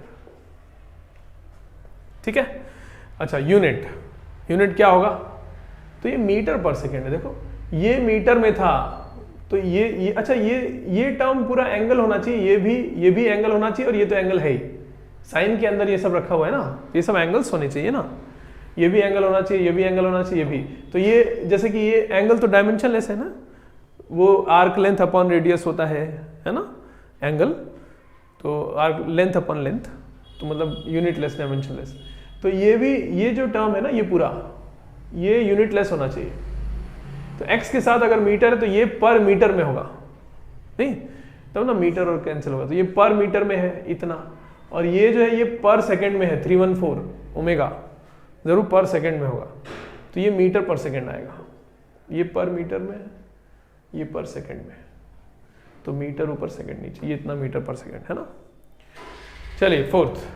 ठीक है। अच्छा यूनिट क्या होगा, तो ये मीटर पर सेकेंड है। देखो ये मीटर में था, तो ये अच्छा ये टर्म पूरा एंगल होना चाहिए, ये भी एंगल होना चाहिए, और ये तो एंगल है ही, साइन के अंदर ये सब रखा हुआ है ना, ये सब एंगल्स होने चाहिए ना। ये भी एंगल होना चाहिए, ये भी एंगल होना चाहिए, ये भी। तो ये जैसे कि ये एंगल तो डायमेंशनलेस है ना, वो आर्क लेंथ अपॉन रेडियस होता है ना एंगल। तो आर्क लेंथ अपॉन लेंथ, तो मतलब यूनिटलेस डायमेंशनलेस। तो ये भी, ये जो टर्म है ना, ये पूरा ये यूनिटलेस होना चाहिए। तो x के साथ अगर मीटर है तो ये पर मीटर में होगा, नहीं तब ना मीटर और कैंसिल होगा। तो ये पर मीटर में है इतना, और ये जो है ये पर सेकंड में है 314 ओमेगा, जरूर पर सेकंड में होगा। तो ये मीटर पर सेकंड आएगा, ये पर मीटर में है, ये पर सेकंड में है। तो मीटर ऊपर सेकंड नीचे, ये इतना मीटर पर सेकंड है ना। चलिए फोर्थ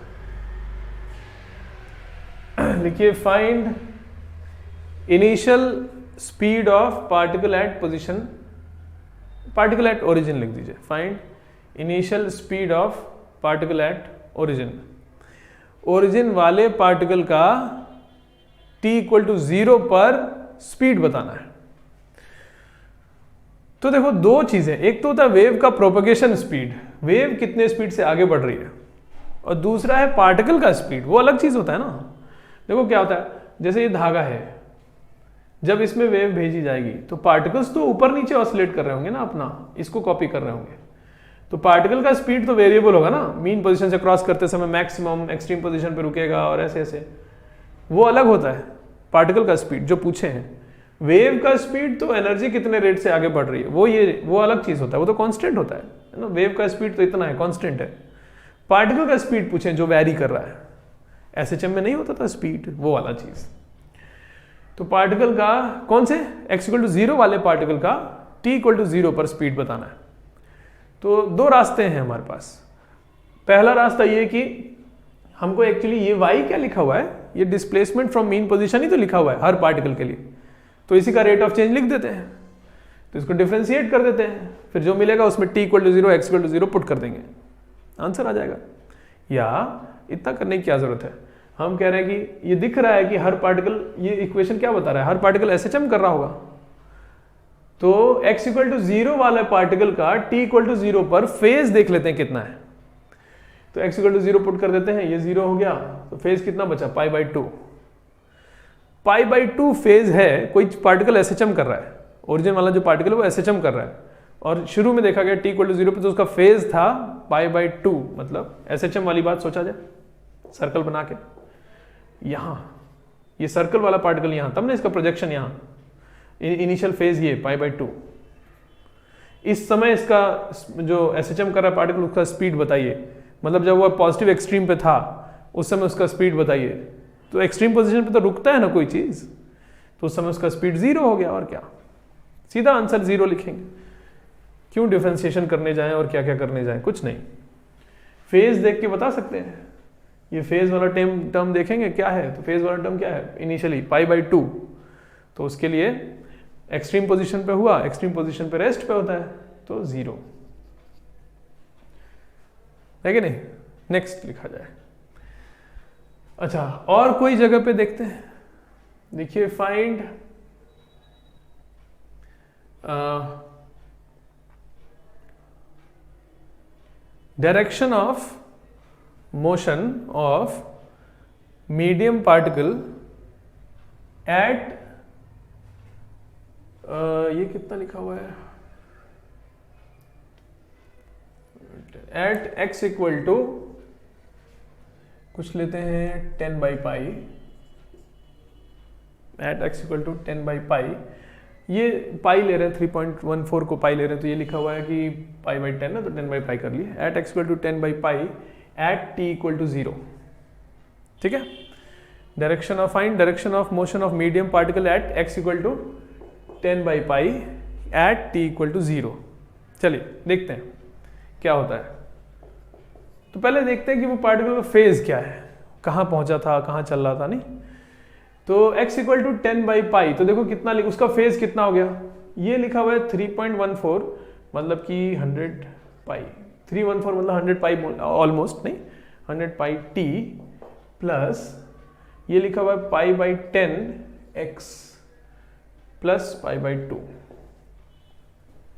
लिखिए, find initial speed of particle at position, particle at origin लिख दीजिए। Find initial speed of particle at origin. Origin वाले पार्टिकल का t इक्वल टू 0 पर स्पीड बताना है। तो देखो दो चीजें, एक तो होता है वेव का प्रोपगेशन स्पीड, वेव कितने स्पीड से आगे बढ़ रही है, और दूसरा है पार्टिकल का स्पीड, वो अलग चीज होता है ना। देखो क्या होता है, जैसे ये धागा है, जब इसमें वेव भेजी जाएगी तो पार्टिकल्स तो ऊपर नीचे ऑसिलेट कर रहे होंगे ना, अपना इसको कॉपी कर रहे होंगे। तो पार्टिकल का स्पीड तो वेरिएबल होगा ना, मीन पोजीशन से क्रॉस करते समय मैक्सिमम एक्सट्रीम पोजीशन पे रुकेगा और ऐसे ऐसे, वो अलग होता है पार्टिकल का स्पीड जो पूछे हैं। वेव का स्पीड तो एनर्जी कितने रेट से आगे बढ़ रही है, वो अलग चीज होता है, वो तो कांस्टेंट होता है ना। वेव का स्पीड तो इतना है, कांस्टेंट है। पार्टिकल का स्पीड पूछें जो वैरी कर रहा है, एसएचएम में नहीं होता था स्पीड, वो वाला चीज। तो पार्टिकल का कौन से x = 0 वाले पार्टिकल का t इक्वल टू 0 पर स्पीड बताना है। तो दो रास्ते हैं हमारे पास। पहला रास्ता ये कि हमको एक्चुअली ये y क्या लिखा हुआ है, ये डिस्प्लेसमेंट फ्रॉम मीन पोजीशन ही तो लिखा हुआ है हर पार्टिकल के लिए, तो इसी का रेट ऑफ चेंज लिख देते हैं, तो इसको डिफ्रेंशिएट कर देते हैं, फिर जो मिलेगा उसमें t equal to 0 x equal to 0 put कर देंगे, आंसर आ जाएगा। या इतना करने की क्या जरूरत है, हम कह रहे हैं कि ये दिख रहा है कि हर पार्टिकल, ये इक्वेशन क्या बता रहा है, हर पार्टिकल SHM कर रहा होगा, तो x इक्वल टू 0 वाले पार्टिकल का t इक्वल टू 0 पर फेज देख लेते हैं कितना है, तो x इक्वल टू 0 पुट कर देते हैं, ये 0 हो गया, तो फेज कितना बचा π/2, π/2 फेज है, कोई पार्टिकल SHM कर रहा है, ओरिजिन वाला जो पार्टिकल है वो SHM कर रहा है, और शुरू में देखा गया t इक्वल टू 0 पे तो उसका फेज था π/2, मतलब SHM वाली बात सोचा जाए, सर्कल बना के यहां ये सर्कल वाला पार्टिकल यहां, तब ना इसका प्रोजेक्शन यहां, इनिशियल फेज ये π/2, इस समय इसका जो SHM कर रहा है पार्टिकल उसका स्पीड बताइए, मतलब जब वो पॉजिटिव एक्सट्रीम पे था उस समय उसका स्पीड बताइए, तो एक्सट्रीम पोजीशन पे तो रुकता है ना कोई चीज, तो उस समय उसका स्पीड 0 हो गया, और क्या, सीधा आंसर 0 लिखेंगे। क्यों डिफरेंशिएशन करने जाएं और क्या क्या करने जाएं, कुछ नहीं, फेज देख के बता सकते हैं। ये फेज वाला टर्म देखेंगे क्या है, तो फेज वाला टर्म क्या है इनिशियली π/2, तो उसके लिए एक्सट्रीम पोजीशन पे हुआ, एक्सट्रीम पोजीशन पे रेस्ट पे होता है, तो 0 है कि नहीं, नेक्स्ट लिखा जाए। अच्छा, और कोई जगह पे देखते हैं, देखिए find direction of motion of medium particle eight, ये कितना लिखा हुआ है, एट x इक्वल टू कुछ लेते हैं 10/π, एट x इक्वल टू 10/π, ये पाई ले रहे हैं 3.14 को पाई ले रहे हैं, तो ये लिखा हुआ है कि π/10 है तो 10/π कर लिए, at x equal to 10/π at t equal to 0, ठीक है। Direction of, find direction of motion of medium particle at x equal to 10/π at t equal to 0। चलिए देखते हैं क्या होता है। तो पहले देखते हैं कि वो पार्टिकल का फेज क्या है, कहाँ पहुंचा था, कहाँ चल रहा था, नहीं तो x इक्वल टू 10/π, तो देखो कितना उसका फेज कितना हो गया, ये लिखा हुआ है 3.14, मतलब कि 100π, 314 मतलब 100π ऑलमोस्ट, नहीं 100πt प्लस ये लिखा हुआ है π/10x प्लस π/2,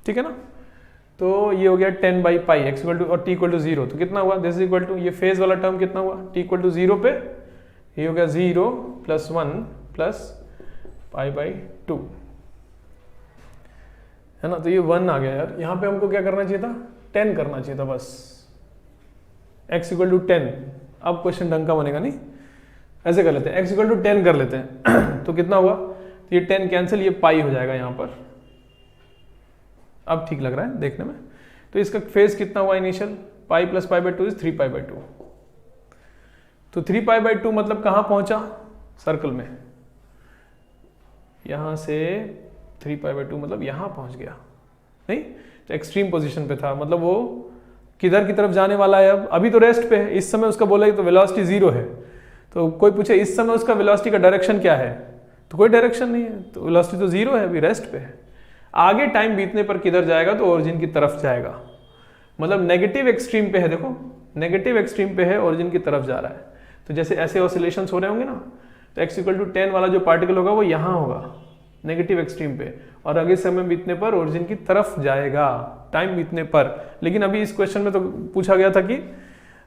ठीक है ना। तो ये हो गया 10/π, x इक्वल टू और t इक्वल टू 0, तो कितना हुआ, दिस इक्वल टू, ये फेज वाला टर्म कितना हुआ, t इक्वल टू 0 पे ये हो गया 0 प्लस 1 प्लस π/2, है ना, तो ये 1 आ गया यार, यहाँ पे हमको क्या करना चाहिए था, 10 करना चाहिए था बस, x इक्वल टू 10, अब क्वेश्चन ढंग का बनेगा, नहीं ऐसे कर लेते हैं, x इक्वल टू 10 कर लेते हैं तो कितना हुआ, तो ये 10 कैंसिल, ये पाई हो जाएगा यहाँ पर, अब ठीक लग रहा है देखने में। तो इसका फेज कितना हुआ इनिशियल, पाई प्लस π/2 इज 3π/2, तो 3π/2 मतलब कहाँ पहुंचा, सर्कल में, यहां से 3π/2 मतलब यहां पहुंच गया, नहीं तो एक्सट्रीम पोजीशन पे था, मतलब वो किधर की तरफ जाने वाला है, अब अभी तो रेस्ट पे है, इस समय उसका बोला तो वेलोसिटी 0 है, तो कोई पूछे इस समय उसका वेलोसिटी का डायरेक्शन क्या है, तो कोई डायरेक्शन नहीं है, तो वेलोसिटी तो 0 है, अभी रेस्ट पे है, आगे टाइम बीतने पर किधर जाएगा, तो ओरिजिन की तरफ जाएगा, मतलब नेगेटिव एक्सट्रीम पे है, देखो नेगेटिव एक्सट्रीम पे है, ओरिजिन की तरफ जा रहा है, तो जैसे ऐसे ऑसिलेशंस हो रहे होंगे ना, तो x इक्वल टू 10 वाला जो पार्टिकल होगा वो यहाँ होगा नेगेटिव एक्सट्रीम पे, और आगे समय बीतने पर ओरिजिन की तरफ जाएगा टाइम बीतने पर। लेकिन अभी इस क्वेश्चन में तो पूछा गया था कि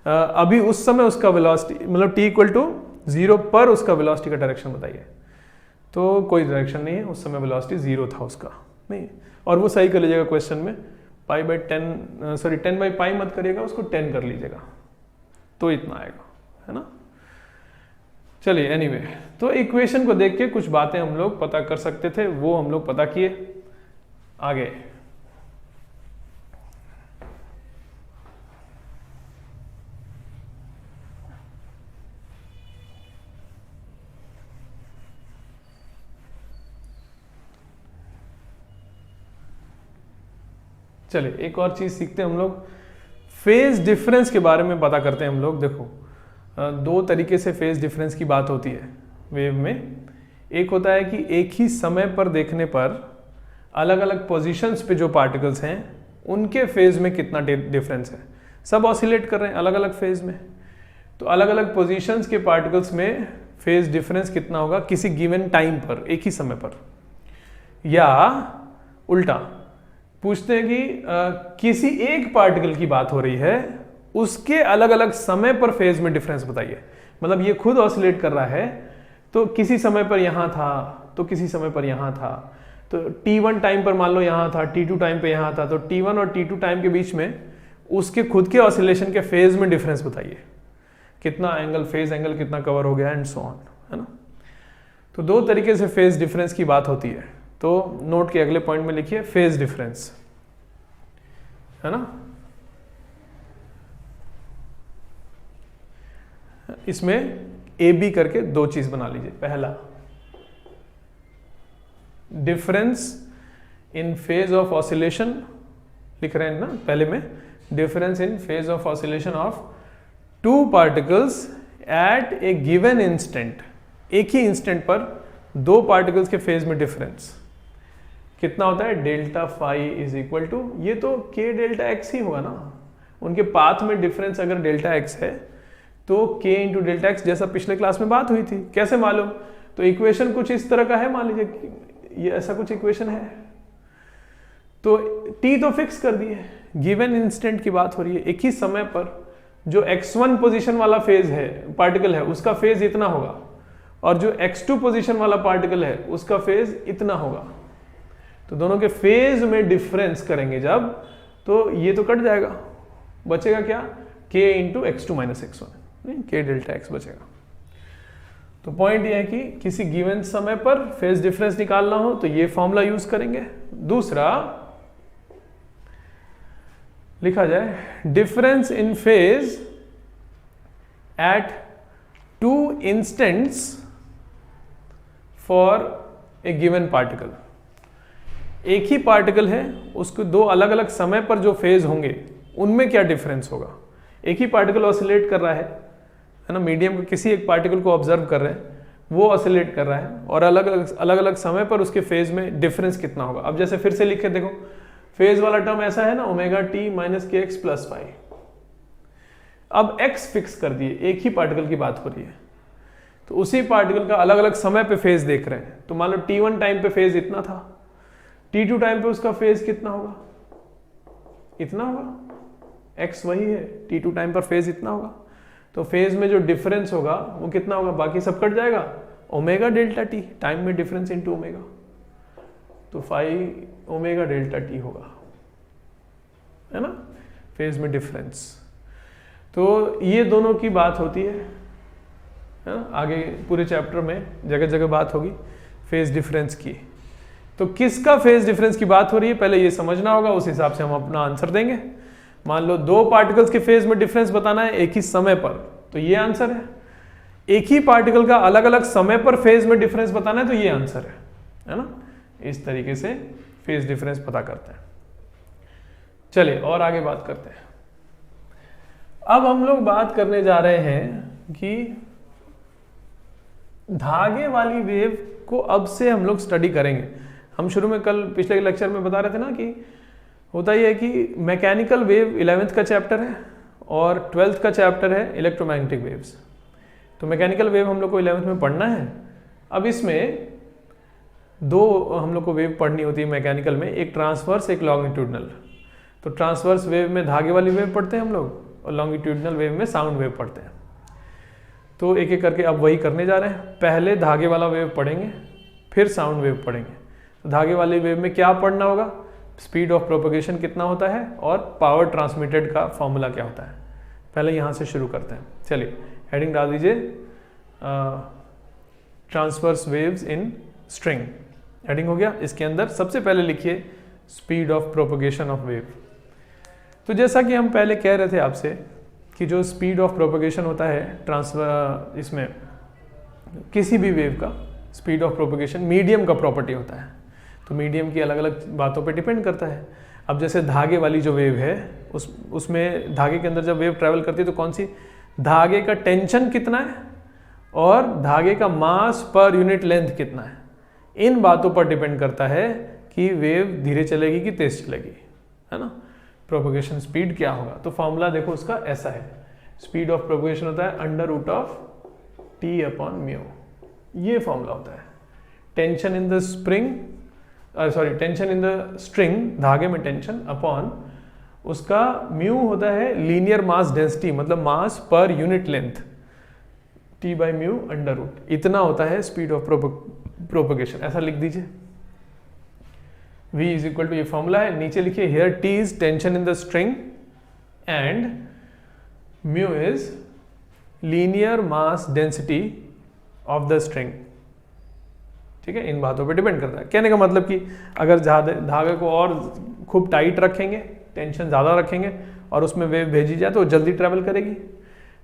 अभी उस समय उसका वेलोसिटी, मतलब t इक्वल टू 0 पर उसका वेलोसिटी का डायरेक्शन बताइए, तो कोई डायरेक्शन नहीं है, उस समय वेलोसिटी 0 था उसका, नहीं, और वो सही कर लीजिएगा क्वेश्चन में, π/10 सॉरी 10/π मत करिएगा, उसको 10 कर लीजिएगा, तो इतना आएगा, है ना। चलिए एनीवे, तो इक्वेशन को देख के कुछ बातें हम लोग पता कर सकते थे, वो हम लोग पता किए। आगे चलिए एक और चीज़ सीखते हैं हम लोग, फेज डिफरेंस के बारे में पता करते हैं हम लोग। देखो दो तरीके से फेज डिफरेंस की बात होती है वेव में। एक होता है कि एक ही समय पर देखने पर अलग अलग पोजीशंस पे जो पार्टिकल्स हैं उनके फेज में कितना डिफरेंस है। सब ऑसिलेट कर रहे हैं अलग अलग फेज में, तो अलग अलग पोजीशंस के पार्टिकल्स में फेज डिफरेंस कितना होगा किसी गिवन टाइम पर, एक ही समय पर। या उल्टा पूछते हैं कि किसी एक पार्टिकल की बात हो रही है, उसके अलग अलग समय पर फेज में डिफरेंस बताइए। मतलब ये खुद ऑसिलेट कर रहा है, तो किसी समय पर यहां था, तो किसी समय पर यहां था, तो t1 टाइम पर मान लो यहां था, t2 टाइम पे यहां था, तो t1 और t2 टाइम के बीच में उसके खुद के ऑसिलेशन के फेज में डिफरेंस बताइए, कितना एंगल, फेज एंगल कितना कवर हो गया एंड सो ऑन, है ना। तो दो तरीके से फेज डिफरेंस की बात होती है। तो नोट के अगले पॉइंट में लिखिए फेज डिफरेंस, है ना। इसमें ए बी करके दो चीज बना लीजिए। पहला, difference in phase of oscillation लिख रहे हैं ना पहले में, difference in phase of oscillation of two particles at a given instant. एक ही इंस्टेंट पर दो पार्टिकल्स के फेज में डिफरेंस कितना होता है, delta phi is equal to, ये तो के डेल्टा एक्स ही होगा ना। उनके पाथ में डिफरेंस अगर डेल्टा एक्स है तो के इंटू डेल्टा एक्स, जैसा पिछले क्लास में बात हुई थी। कैसे मालूम, तो इक्वेशन कुछ इस तरह का है, मान लीजिए ये ऐसा कुछ इक्वेशन है, तो t तो फिक्स कर दिए, गिवन इंस्टेंट की बात हो रही है, एक ही समय पर जो x1 पोजीशन वाला फेज है, पार्टिकल है, उसका फेज इतना होगा, और जो x2 पोजीशन वाला पार्टिकल है उसका फेज इतना होगा। तो दोनों के फेज में डिफरेंस करेंगे जब, तो ये तो कट जाएगा, बचेगा क्या, k into x two minus x1, k delta x बचेगा। तो पॉइंट ये है कि किसी गिवन समय पर फेज डिफरेंस निकालना हो तो ये फॉर्मूला यूज करेंगे। दूसरा लिखा जाए difference in phase at two instants for a given particle. एक ही पार्टिकल है, उसको दो अलग अलग समय पर जो फेज होंगे उनमें क्या डिफरेंस होगा। एक ही पार्टिकल ऑसिलेट कर रहा है ना, मीडियम के किसी एक पार्टिकल को ऑब्जर्व कर रहे हैं, वो ऑसिलेट कर रहा है, और अलग अलग समय पर उसके फेज में डिफरेंस कितना होगा। अब जैसे फिर से लिखे देखो, फेज वाला टर्म ऐसा है ना, omega t minus k x plus phi. अब x फिक्स कर दिए, एक ही पार्टिकल की बात हो रही है, तो उसी पार्टिकल का अलग अलग समय पे फेज देख रहे हैं। तो मान लो t1 टाइम पे फेज इतना था, t2 टाइम पे उसका फेज कितना होगा, इतना होगा, x वही है, t2 टाइम पर फेज इतना होगा, तो फेज में जो डिफरेंस होगा वो कितना होगा, बाकी सब कट जाएगा, ओमेगा डेल्टा टी, टाइम में डिफरेंस इनटू ओमेगा, तो फाई ओमेगा डेल्टा टी होगा, है ना, फेज में डिफरेंस। तो ये दोनों की बात होती है ना, आगे पूरे चैप्टर में जगह जगह बात होगी फेज डिफरेंस की। तो किसका फेज डिफरेंस की बात हो रही है पहले ये समझना होगा, उस हिसाब से हम अपना आंसर देंगे। मान लो दो पार्टिकल्स के फेज में डिफरेंस बताना है एक ही समय पर, तो ये आंसर है। एक ही पार्टिकल का अलग अलग समय पर फेज में डिफरेंस बताना है, तो ये आंसर है ना। इस तरीके से फेज डिफरेंस पता करते हैं। चलिए और आगे बात करते हैं। अब हम लोग बात करने जा रहे हैं कि धागे वाली वेव को अब से हम लोग स्टडी करेंगे। हम शुरू में कल पिछले लेक्चर में बता रहे थे ना कि होता ही है कि मैकेनिकल वेव 11th का चैप्टर है और 12th का चैप्टर है इलेक्ट्रोमैग्नेटिक वेव्स। तो मैकेनिकल वेव हम लोग को 11th में पढ़ना है। अब इसमें दो हम लोग को वेव पढ़नी होती है मैकेनिकल में, एक ट्रांसवर्स एक लॉन्गिट्यूडनल। तो ट्रांसवर्स वेव में धागे वाली वेव पढ़ते हैं हम लोग, और लॉन्गिट्यूडनल वेव में साउंड वेव पढ़ते हैं। तो एक एक करके अब वही करने जा रहे हैं। पहले धागे वाला वेव पढ़ेंगे, फिर साउंड वेव पढ़ेंगे। तो धागे वाली वेव में क्या पढ़ना होगा, स्पीड ऑफ प्रोपगेशन कितना होता है और पावर ट्रांसमिटेड का फॉर्मूला क्या होता है। पहले यहाँ से शुरू करते हैं। चलिए हेडिंग डाल दीजिए transverse waves in string. Heading हो गया। इसके अंदर सबसे पहले लिखिए speed of propagation of wave. तो जैसा कि हम पहले कह रहे थे आपसे कि जो स्पीड ऑफ प्रोपगेशन होता है इसमें किसी भी वेव का स्पीड ऑफ प्रोपगेशन मीडियम का प्रॉपर्टी होता है। तो मीडियम की अलग अलग बातों पे डिपेंड करता है। अब जैसे धागे वाली जो वेव है उसमें धागे के अंदर जब वेव ट्रैवल करती है तो कौन सी, धागे का टेंशन कितना है और धागे का मास पर यूनिट लेंथ कितना है, इन बातों पर डिपेंड करता है कि वेव धीरे चलेगी कि तेज चलेगी, है ना। प्रोपगेशन स्पीड क्या होगा, तो फॉर्मूला देखो उसका ऐसा है, स्पीड ऑफ प्रोपगेशन होता है under root of t upon mu, ये फॉर्मूला होता है। Tension in the spring tension in the string, धागे में टेंशन, अपॉन उसका म्यू होता है लीनियर मास डेंसिटी, मतलब mass per unit length, T by mu under root, इतना होता है स्पीड ऑफ प्रोपगेशन। ऐसा लिख दीजिए, v इज इक्वल टू, ये फॉर्मूला है, नीचे लिखिए here T is tension in the string and mu is linear mass density of the string. ठीक है, इन बातों पे डिपेंड करता है। कहने का मतलब कि अगर धागे को और खूब टाइट रखेंगे, टेंशन ज़्यादा रखेंगे और उसमें वेव भेजी जाए तो जल्दी ट्रैवल करेगी,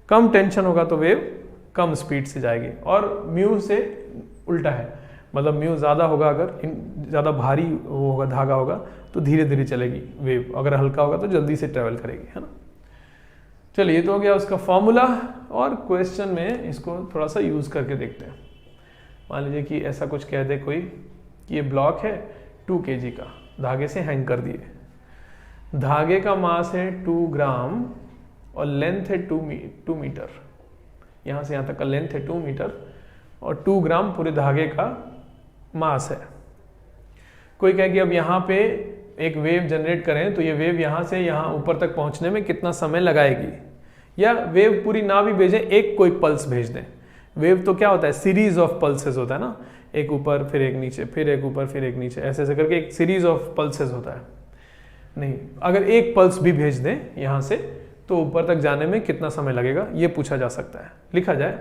कम टेंशन होगा तो वेव कम स्पीड से जाएगी, और म्यू से उल्टा है, मतलब म्यू ज़्यादा होगा, अगर ज़्यादा भारी होगा धागा होगा तो धीरे धीरे चलेगी वेव, अगर हल्का होगा तो जल्दी से ट्रैवल करेगी, है ना। चलिए, ये तो हो गया उसका फॉर्मूला, और क्वेश्चन में इसको थोड़ा सा यूज़ करके देखते हैं। मान लीजिए कि ऐसा कुछ कह दे कोई कि ये ब्लॉक है 2 kg का, धागे से हैंग कर दिए, धागे का मास है 2 ग्राम और लेंथ है 2 मीटर, यहाँ से यहाँ तक का लेंथ है 2 मीटर और 2 ग्राम पूरे धागे का मास है। कोई कहे कि अब यहाँ पे एक वेव जनरेट करें तो ये वेव यहाँ से यहाँ ऊपर तक पहुँचने में कितना समय लगाएगी, या वेव पूरी ना भी भेजें, एक कोई पल्स भेज दें। वेव तो क्या होता है, सीरीज ऑफ पल्सेस होता है ना, एक ऊपर फिर एक नीचे, फिर एक ऊपर फिर एक नीचे, ऐसे ऐसे करके एक सीरीज ऑफ पल्सेस होता है। नहीं, अगर एक पल्स भी भेज दें यहाँ से तो ऊपर तक जाने में कितना समय लगेगा, ये पूछा जा सकता है। लिखा जाए,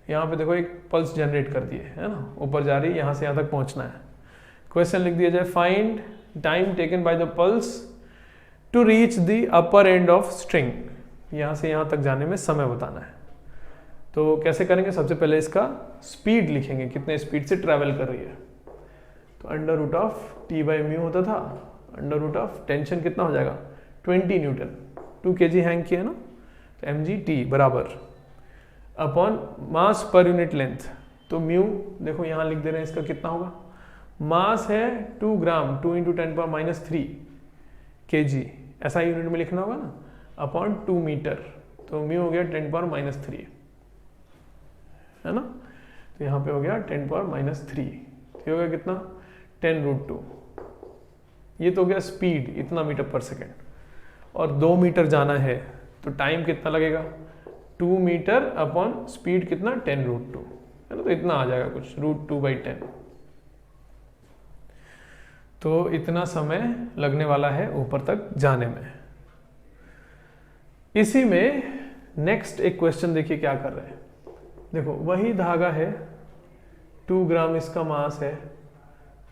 यहाँ पे देखो एक पल्स जनरेट कर दिए, है ना, ऊपर जा रही है, यहाँ से यहाँ तक पहुँचना है। क्वेश्चन लिख दिया जाए, find time taken by the pulse to reach the upper end of string, यहाँ से यहाँ तक जाने में समय बताना है। तो कैसे करेंगे, सबसे पहले इसका स्पीड लिखेंगे, कितने स्पीड से ट्रैवल कर रही है। तो under root of t by mu होता था, अंडर रूट ऑफ टेंशन कितना हो जाएगा 20 न्यूटन, 2 kg हैंग किया ना, तो mg/t बराबर upon mass per unit length. तो म्यू देखो यहाँ लिख दे रहे हैं, इसका कितना होगा, मास है 2 ग्राम, 2 × 10⁻³ kg, ऐसा यूनिट में लिखना होगा ना, अपॉन 2 मीटर, तो म्यू हो गया 10⁻³ है ना। तो यहाँ पे हो गया 10⁻³, ये हो गया कितना 10√2। ये तो हो गया स्पीड, इतना मीटर पर सेकेंड, और 2 मीटर जाना है तो टाइम कितना लगेगा, 2 मीटर अपॉन स्पीड कितना 10√2, है ना, तो इतना आ जाएगा कुछ √2/10। तो इतना समय लगने वाला है ऊपर तक जाने में। इसी में नेक्स्ट एक क्वेश्चन देखिए क्या कर रहे हैं। देखो वही धागा है, 2 ग्राम इसका मास है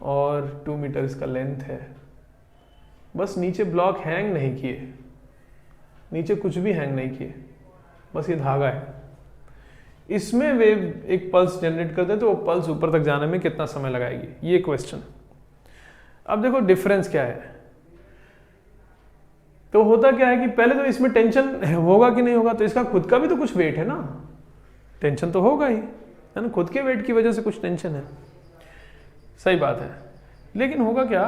और 2 मीटर इसका लेंथ है, बस नीचे ब्लॉक हैंग नहीं किए, नीचे कुछ भी हैंग नहीं किए, बस ये धागा है। इसमें वेव एक पल्स जनरेट कर दे तो वो पल्स ऊपर तक जाने में कितना समय लगाएगी, ये क्वेश्चन। अब देखो डिफरेंस क्या है, तो होता क्या है कि पहले तो इसमें टेंशन होगा कि नहीं होगा, तो इसका खुद का भी तो कुछ वेट है ना, टेंशन तो होगा ही, है ना, खुद के वेट की वजह से कुछ टेंशन है, सही बात है। लेकिन होगा क्या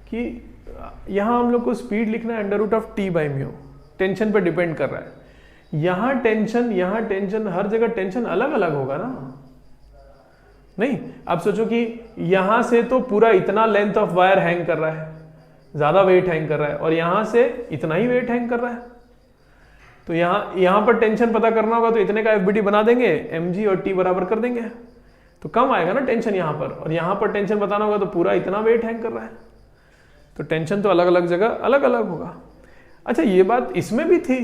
कि यहाँ हम लोग को स्पीड लिखना है under root of t by mu, tension पे डिपेंड कर रहा है। यहाँ टेंशन, हर जगह टेंशन अलग अलग होगा ना, नहीं। आप सोचो कि यहाँ से तो पूरा इतना लेंथ ऑफ वायर हैंग कर रहा है, ज्यादा वेट हैंग कर रहा है, और यहाँ से इतना ही वेट हैंग कर रहा है, तो यहाँ पर टेंशन पता करना होगा तो इतने का FBD बना देंगे, mg और t बराबर कर देंगे, तो कम आएगा ना टेंशन यहाँ पर, और यहाँ पर टेंशन बताना होगा तो पूरा इतना वेट हैंग कर रहा है, तो टेंशन तो अलग अलग जगह अलग अलग होगा। अच्छा, ये बात इसमें भी थी,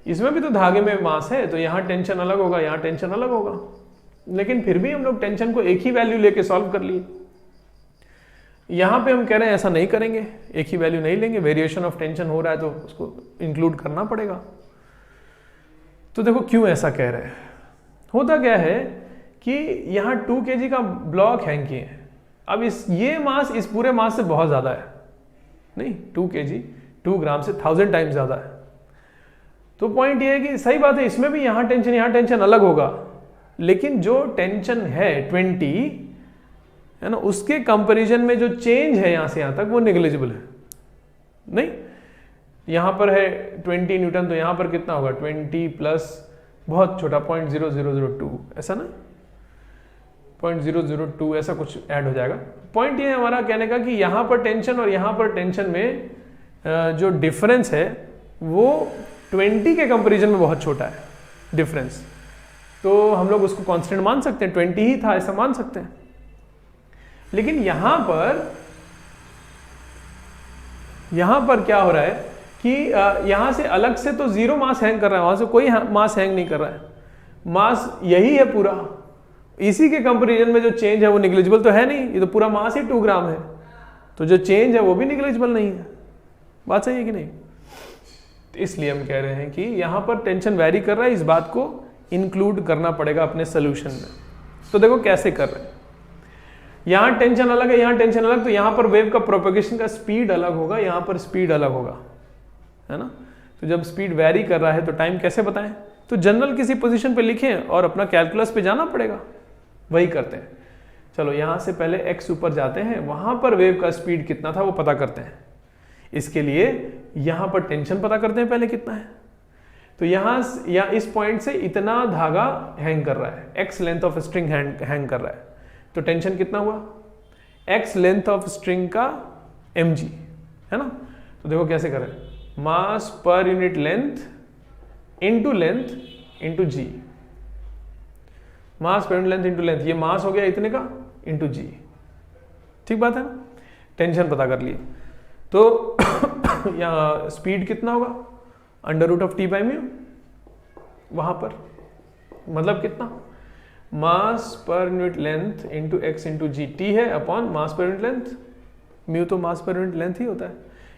इसमें भी तो धागे में मास है, तो यहाँ टेंशन अलग होगा, यहाँ टेंशन अलग होगा, लेकिन फिर भी हम लोग टेंशन को एक ही वैल्यू लेके सॉल्व कर लिए। यहाँ पे हम कह रहे हैं ऐसा नहीं करेंगे, एक ही वैल्यू नहीं लेंगे, वेरिएशन ऑफ टेंशन हो रहा है तो उसको इंक्लूड करना पड़ेगा। तो देखो क्यों ऐसा कह रहे हैं, होता क्या है कि यहाँ 2 kg का ब्लॉक हैंग किए हैं, अब ये मास इस पूरे मास से बहुत ज्यादा है, नहीं 2 kg 2 ग्राम से 1000 टाइम्स ज़्यादा है। तो पॉइंट ये है कि सही बात है, इसमें भी यहाँ टेंशन अलग होगा, लेकिन जो टेंशन है 20 है ना, उसके कंपैरिजन में जो चेंज है यहाँ से यहाँ तक वो नेग्लिजिबल है। नहीं, यहाँ पर है 20 न्यूटन, तो यहाँ पर कितना होगा 20 प्लस बहुत छोटा 0.0002 ऐसा ना, 0.002 ऐसा कुछ ऐड हो जाएगा। पॉइंट ये है हमारा कहने का कि यहाँ पर टेंशन और यहाँ पर टेंशन में जो डिफरेंस है वो 20 के कंपैरिजन में बहुत छोटा है डिफरेंस, तो हम लोग उसको कांस्टेंट मान सकते हैं, 20 ही था ऐसा मान सकते हैं। लेकिन यहां पर क्या हो रहा है कि यहां से अलग से तो जीरो मास हैंग कर रहा है, वहां से कोई मास हैंग नहीं कर रहा है, मास यही है पूरा, इसी के कंपैरिजन में जो चेंज है वो निग्लिजिबल तो है नहीं, ये तो पूरा मास ही 2 ग्राम है, तो जो चेंज है वो भी निग्लिजिबल नहीं है। बात सही है कि नहीं? तो इसलिए हम कह रहे हैं कि यहां पर टेंशन वैरी कर रहा है, इस बात को इंक्लूड करना पड़ेगा अपने सोल्यूशन में। तो देखो कैसे कर रहे हैं, यहां टेंशन अलग है, यहां टेंशन अलग, तो यहां पर वेव का प्रोपेगेशन का स्पीड अलग होगा, यहां पर स्पीड अलग होगा, है ना। तो जब स्पीड वैरी कर रहा है तो टाइम कैसे बताएं? तो जनरल किसी पोजीशन पे लिखें और अपना कैलकुलस पे जाना पड़ेगा, वही करते हैं। चलो यहां से पहले x ऊपर जाते हैं, वहां पर वेव का स्पीड कितना था वो पता करते हैं। इसके लिए यहां पर टेंशन पता करते हैं पहले कितना है। तो या इस पॉइंट से इतना धागा हैंग कर रहा है, x length of string hang कर रहा है, तो टेंशन कितना हुआ? x लेंथ ऑफ स्ट्रिंग का mg, है ना। तो देखो कैसे करें, mass per unit length into g, mass per unit length into length, ये मास हो गया इतने का इंटू g, ठीक बात है ना। टेंशन पता कर लिए, तो यहाँ स्पीड कितना होगा? √T/μ, वहां पर मतलब कितना? Mass per unit length into x into g, T है upon mass per unit length, mu तो मास पर यूनिट लेंथ ही होता है,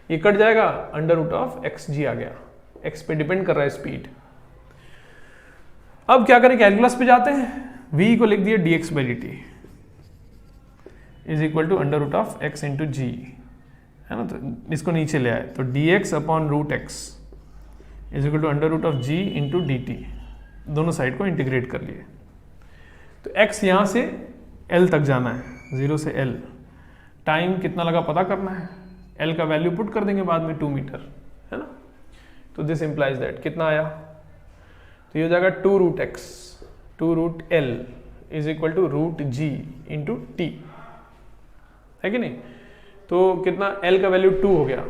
ये कट जाएगा, √xg आ गया, x पे डिपेंड कर रहा है स्पीड। अब क्या करें, कैलकुलस पे जाते हैं, v को लिख दिया dx/dt is equal to √x into g, है ना। तो इसको नीचे ले आए, तो dx upon √x is equal to √g into dt, दोनों साइड को इंटीग्रेट कर लिए। तो x यहां से l तक जाना है, 0 से l, टाइम कितना लगा पता करना है, l का वैल्यू पुट कर देंगे बाद में 2 मीटर, है ना। तो दिस इंप्लाइज दैट कितना आया, तो ये हो जाएगा 2√x 2√l is equal to √g into t, है कि नहीं। तो कितना, l का वैल्यू 2 हो गया,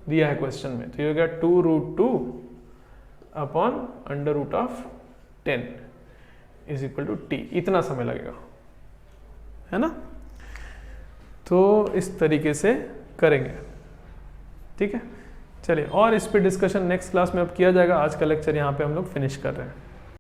दिया है क्वेश्चन में, तो ये हो गया 2√2 upon √10 is equal to t, इतना समय लगेगा, है ना। तो इस तरीके से करेंगे, ठीक है। चलिए, और इस पे डिस्कशन नेक्स्ट क्लास में अब किया जाएगा। आज का लेक्चर यहाँ पे हम लोग फिनिश कर रहे हैं।